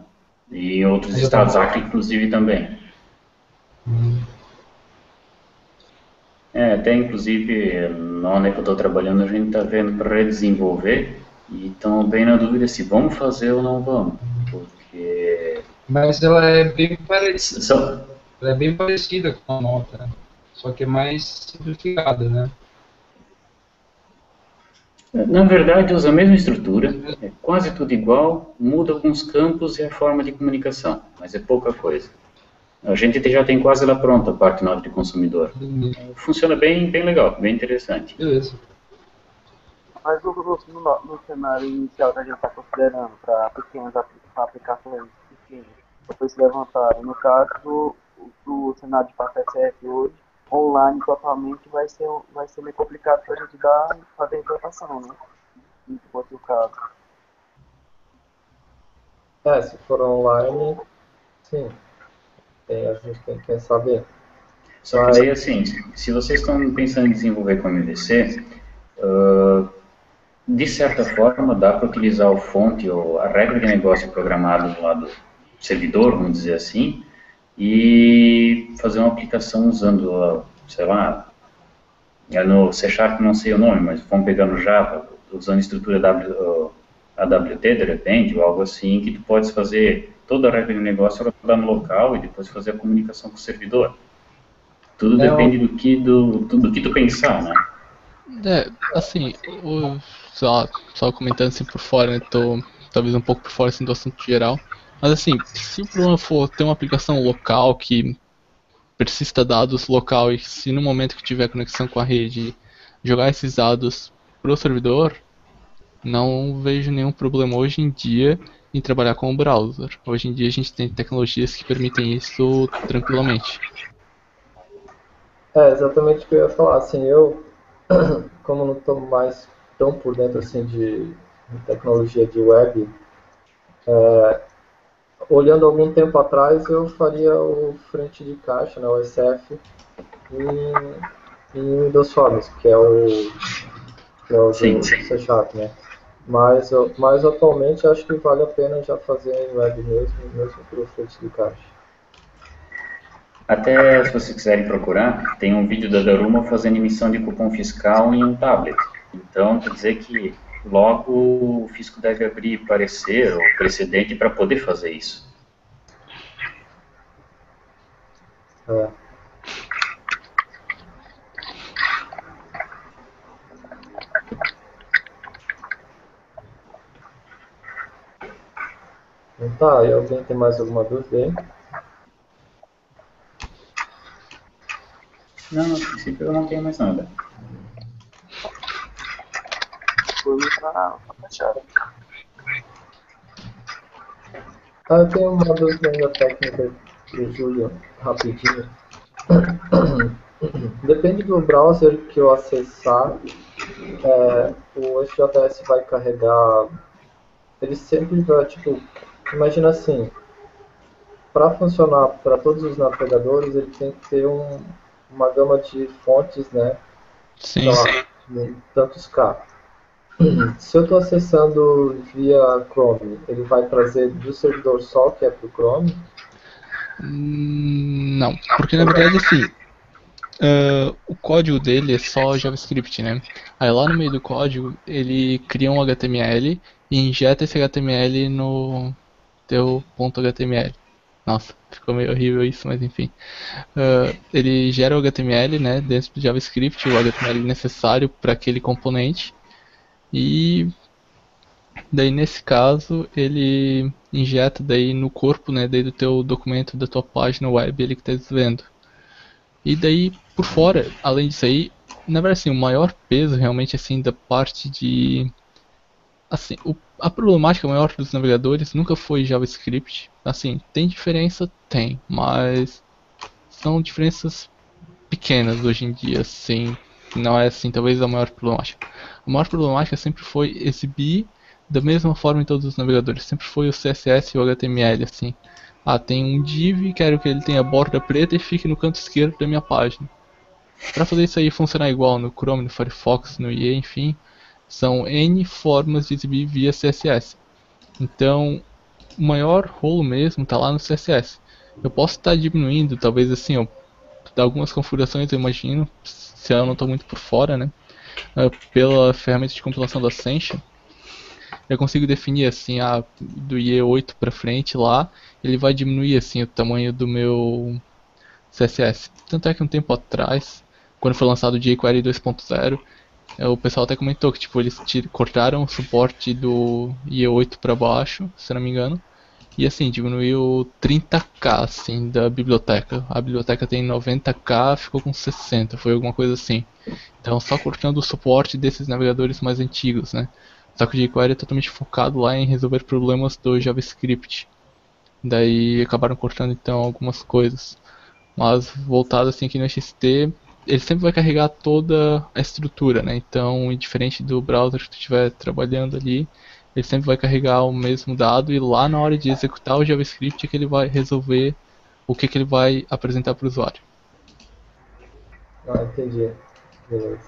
E em outros estados, Acre inclusive também. Até inclusive, na onde que eu estou trabalhando, a gente está vendo para redesenvolver e estão bem na dúvida se vamos fazer ou não vamos. Porque... Mas ela é bem parecida. Ela é bem parecida com a nota, só que é mais simplificada, né? Na verdade, usa a mesma estrutura, é quase tudo igual, muda alguns campos e a forma de comunicação, mas é pouca coisa. A gente já tem quase lá pronta a parte nota de consumidor. Funciona bem legal, bem interessante. Beleza. Mas no cenário inicial que a gente está considerando para pequenas aplicações pequenas, depois se levantarem, no caso do cenário de PAFECEF hoje, online totalmente vai ser meio complicado para a gente fazer a implantação, né? Se fosse o caso. Se for online, sim. A gente tem que saber. Só que daí, assim, se vocês estão pensando em desenvolver com MVC, de certa forma dá para utilizar o fonte ou a regra de negócio programado lá do servidor, vamos dizer assim, e fazer uma aplicação usando, sei lá, no C Sharp não sei o nome, mas vamos pegar no Java, usando a estrutura AWT de repente, ou algo assim, que tu podes fazer toda a regra de negócio rodar no local e depois fazer a comunicação com o servidor. Tudo depende do que tu pensar, né? Assim, só comentando assim por fora, né, tô talvez um pouco por fora assim, do assunto geral, mas assim, se o problema for ter uma aplicação local que persista dados local e se no momento que tiver conexão com a rede jogar esses dados pro servidor, não vejo nenhum problema hoje em dia em trabalhar com o browser. Hoje em dia a gente tem tecnologias que permitem isso tranquilamente. Exatamente o que eu ia falar. Assim, eu, como não estou mais tão por dentro assim de tecnologia de web, olhando algum tempo atrás, eu faria o frente de caixa, né, o SF, em Windows Forms, que é o do C Sharp, né? Mas atualmente acho que vale a pena já fazer em web mesmo para o frente de caixa. Até se vocês quiserem procurar, tem um vídeo da Daruma fazendo emissão de cupom fiscal em um tablet. Então, quer dizer que logo o fisco deve abrir parecer ou precedente para poder fazer isso. Tá, e alguém tem mais alguma dúvida aí? Não, no princípio eu não tenho mais nada. Eu tenho uma dúvida ainda técnica pro Júlio, rapidinho. Depende do browser que eu acessar, o SJS vai carregar. Ele sempre vai, tipo, imagina assim, para funcionar para todos os navegadores, ele tem que ter uma gama de fontes, né? Sim. Tantos K. Se eu estou acessando via Chrome, ele vai trazer do servidor só que é para o Chrome? Não, porque na verdade assim, O código dele é só JavaScript, né? Aí lá no meio do código ele cria um HTML e injeta esse HTML no teu ponto .html. Nossa, ficou meio horrível isso, mas enfim. Ele gera o HTML, né, dentro do JavaScript, o HTML necessário para aquele componente. E daí nesse caso ele injeta daí no corpo, né, daí do teu documento, da tua página web, ele que está vendo. E daí por fora, além disso aí, na verdade assim, o maior peso realmente assim da parte de assim, a problemática maior dos navegadores nunca foi JavaScript. Assim, tem diferença? Tem, mas são diferenças pequenas hoje em dia, assim, não é assim, talvez a maior problemática. A maior problemática sempre foi exibir da mesma forma em todos os navegadores, sempre foi o CSS e o HTML, assim. Ah, tem um div, quero que ele tenha borda preta e fique no canto esquerdo da minha página. Para fazer isso aí funcionar igual no Chrome, no Firefox, no IE, enfim, são N formas de exibir via CSS. Então, o maior rolo mesmo está lá no CSS. Eu posso estar diminuindo, talvez assim, ó, algumas configurações, eu imagino, se eu não estou muito por fora, né? Pela ferramenta de compilação da Ascension, eu consigo definir assim, do IE8 para frente lá, ele vai diminuir assim o tamanho do meu CSS. Tanto é que um tempo atrás, quando foi lançado o jQuery 2.0, o pessoal até comentou que tipo, eles cortaram o suporte do IE8 para baixo, se eu não me engano, e assim, diminuiu 30k assim, da biblioteca. A biblioteca tem 90k, ficou com 60, foi alguma coisa assim. Então só cortando o suporte desses navegadores mais antigos, né? Só que o jQuery é totalmente focado lá em resolver problemas do JavaScript. Daí acabaram cortando então algumas coisas. Mas voltado assim aqui no XT, ele sempre vai carregar toda a estrutura, né? Então, diferente do browser que tu estiver trabalhando ali, ele sempre vai carregar o mesmo dado e lá na hora de executar o JavaScript é que ele vai resolver o que ele vai apresentar para o usuário. Ah, entendi. Beleza.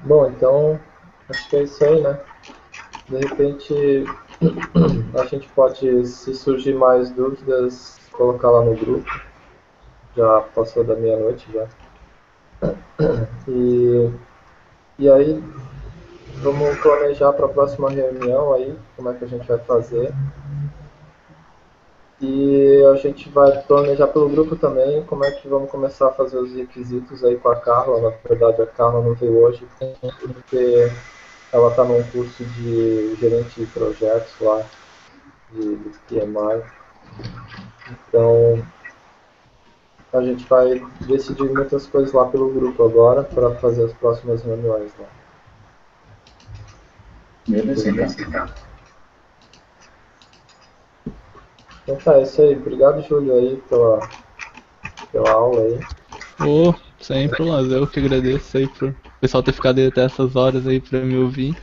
Bom, então acho que é isso aí, né? De repente a gente pode, se surgir mais dúvidas, colocar lá no grupo. Já passou da meia-noite já. E aí vamos planejar para a próxima reunião aí, como é que a gente vai fazer. E a gente vai planejar pelo grupo também como é que vamos começar a fazer os requisitos aí com a Carla. Na verdade, a Carla não veio hoje porque ela está num curso de gerente de projetos lá, de PMI. Então, a gente vai decidir muitas coisas lá pelo grupo agora para fazer as próximas reuniões lá. Beleza, então. Então tá, é isso aí. Obrigado, Júlio, aí pela aula aí. Sem problemas, eu que agradeço aí por o pessoal ter ficado aí até essas horas aí pra me ouvir.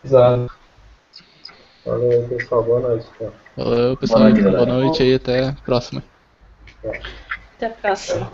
Exato. Valeu aí, pessoal. Boa noite. Então. Valeu, pessoal. Boa noite aí, até a próxima. Até a próxima.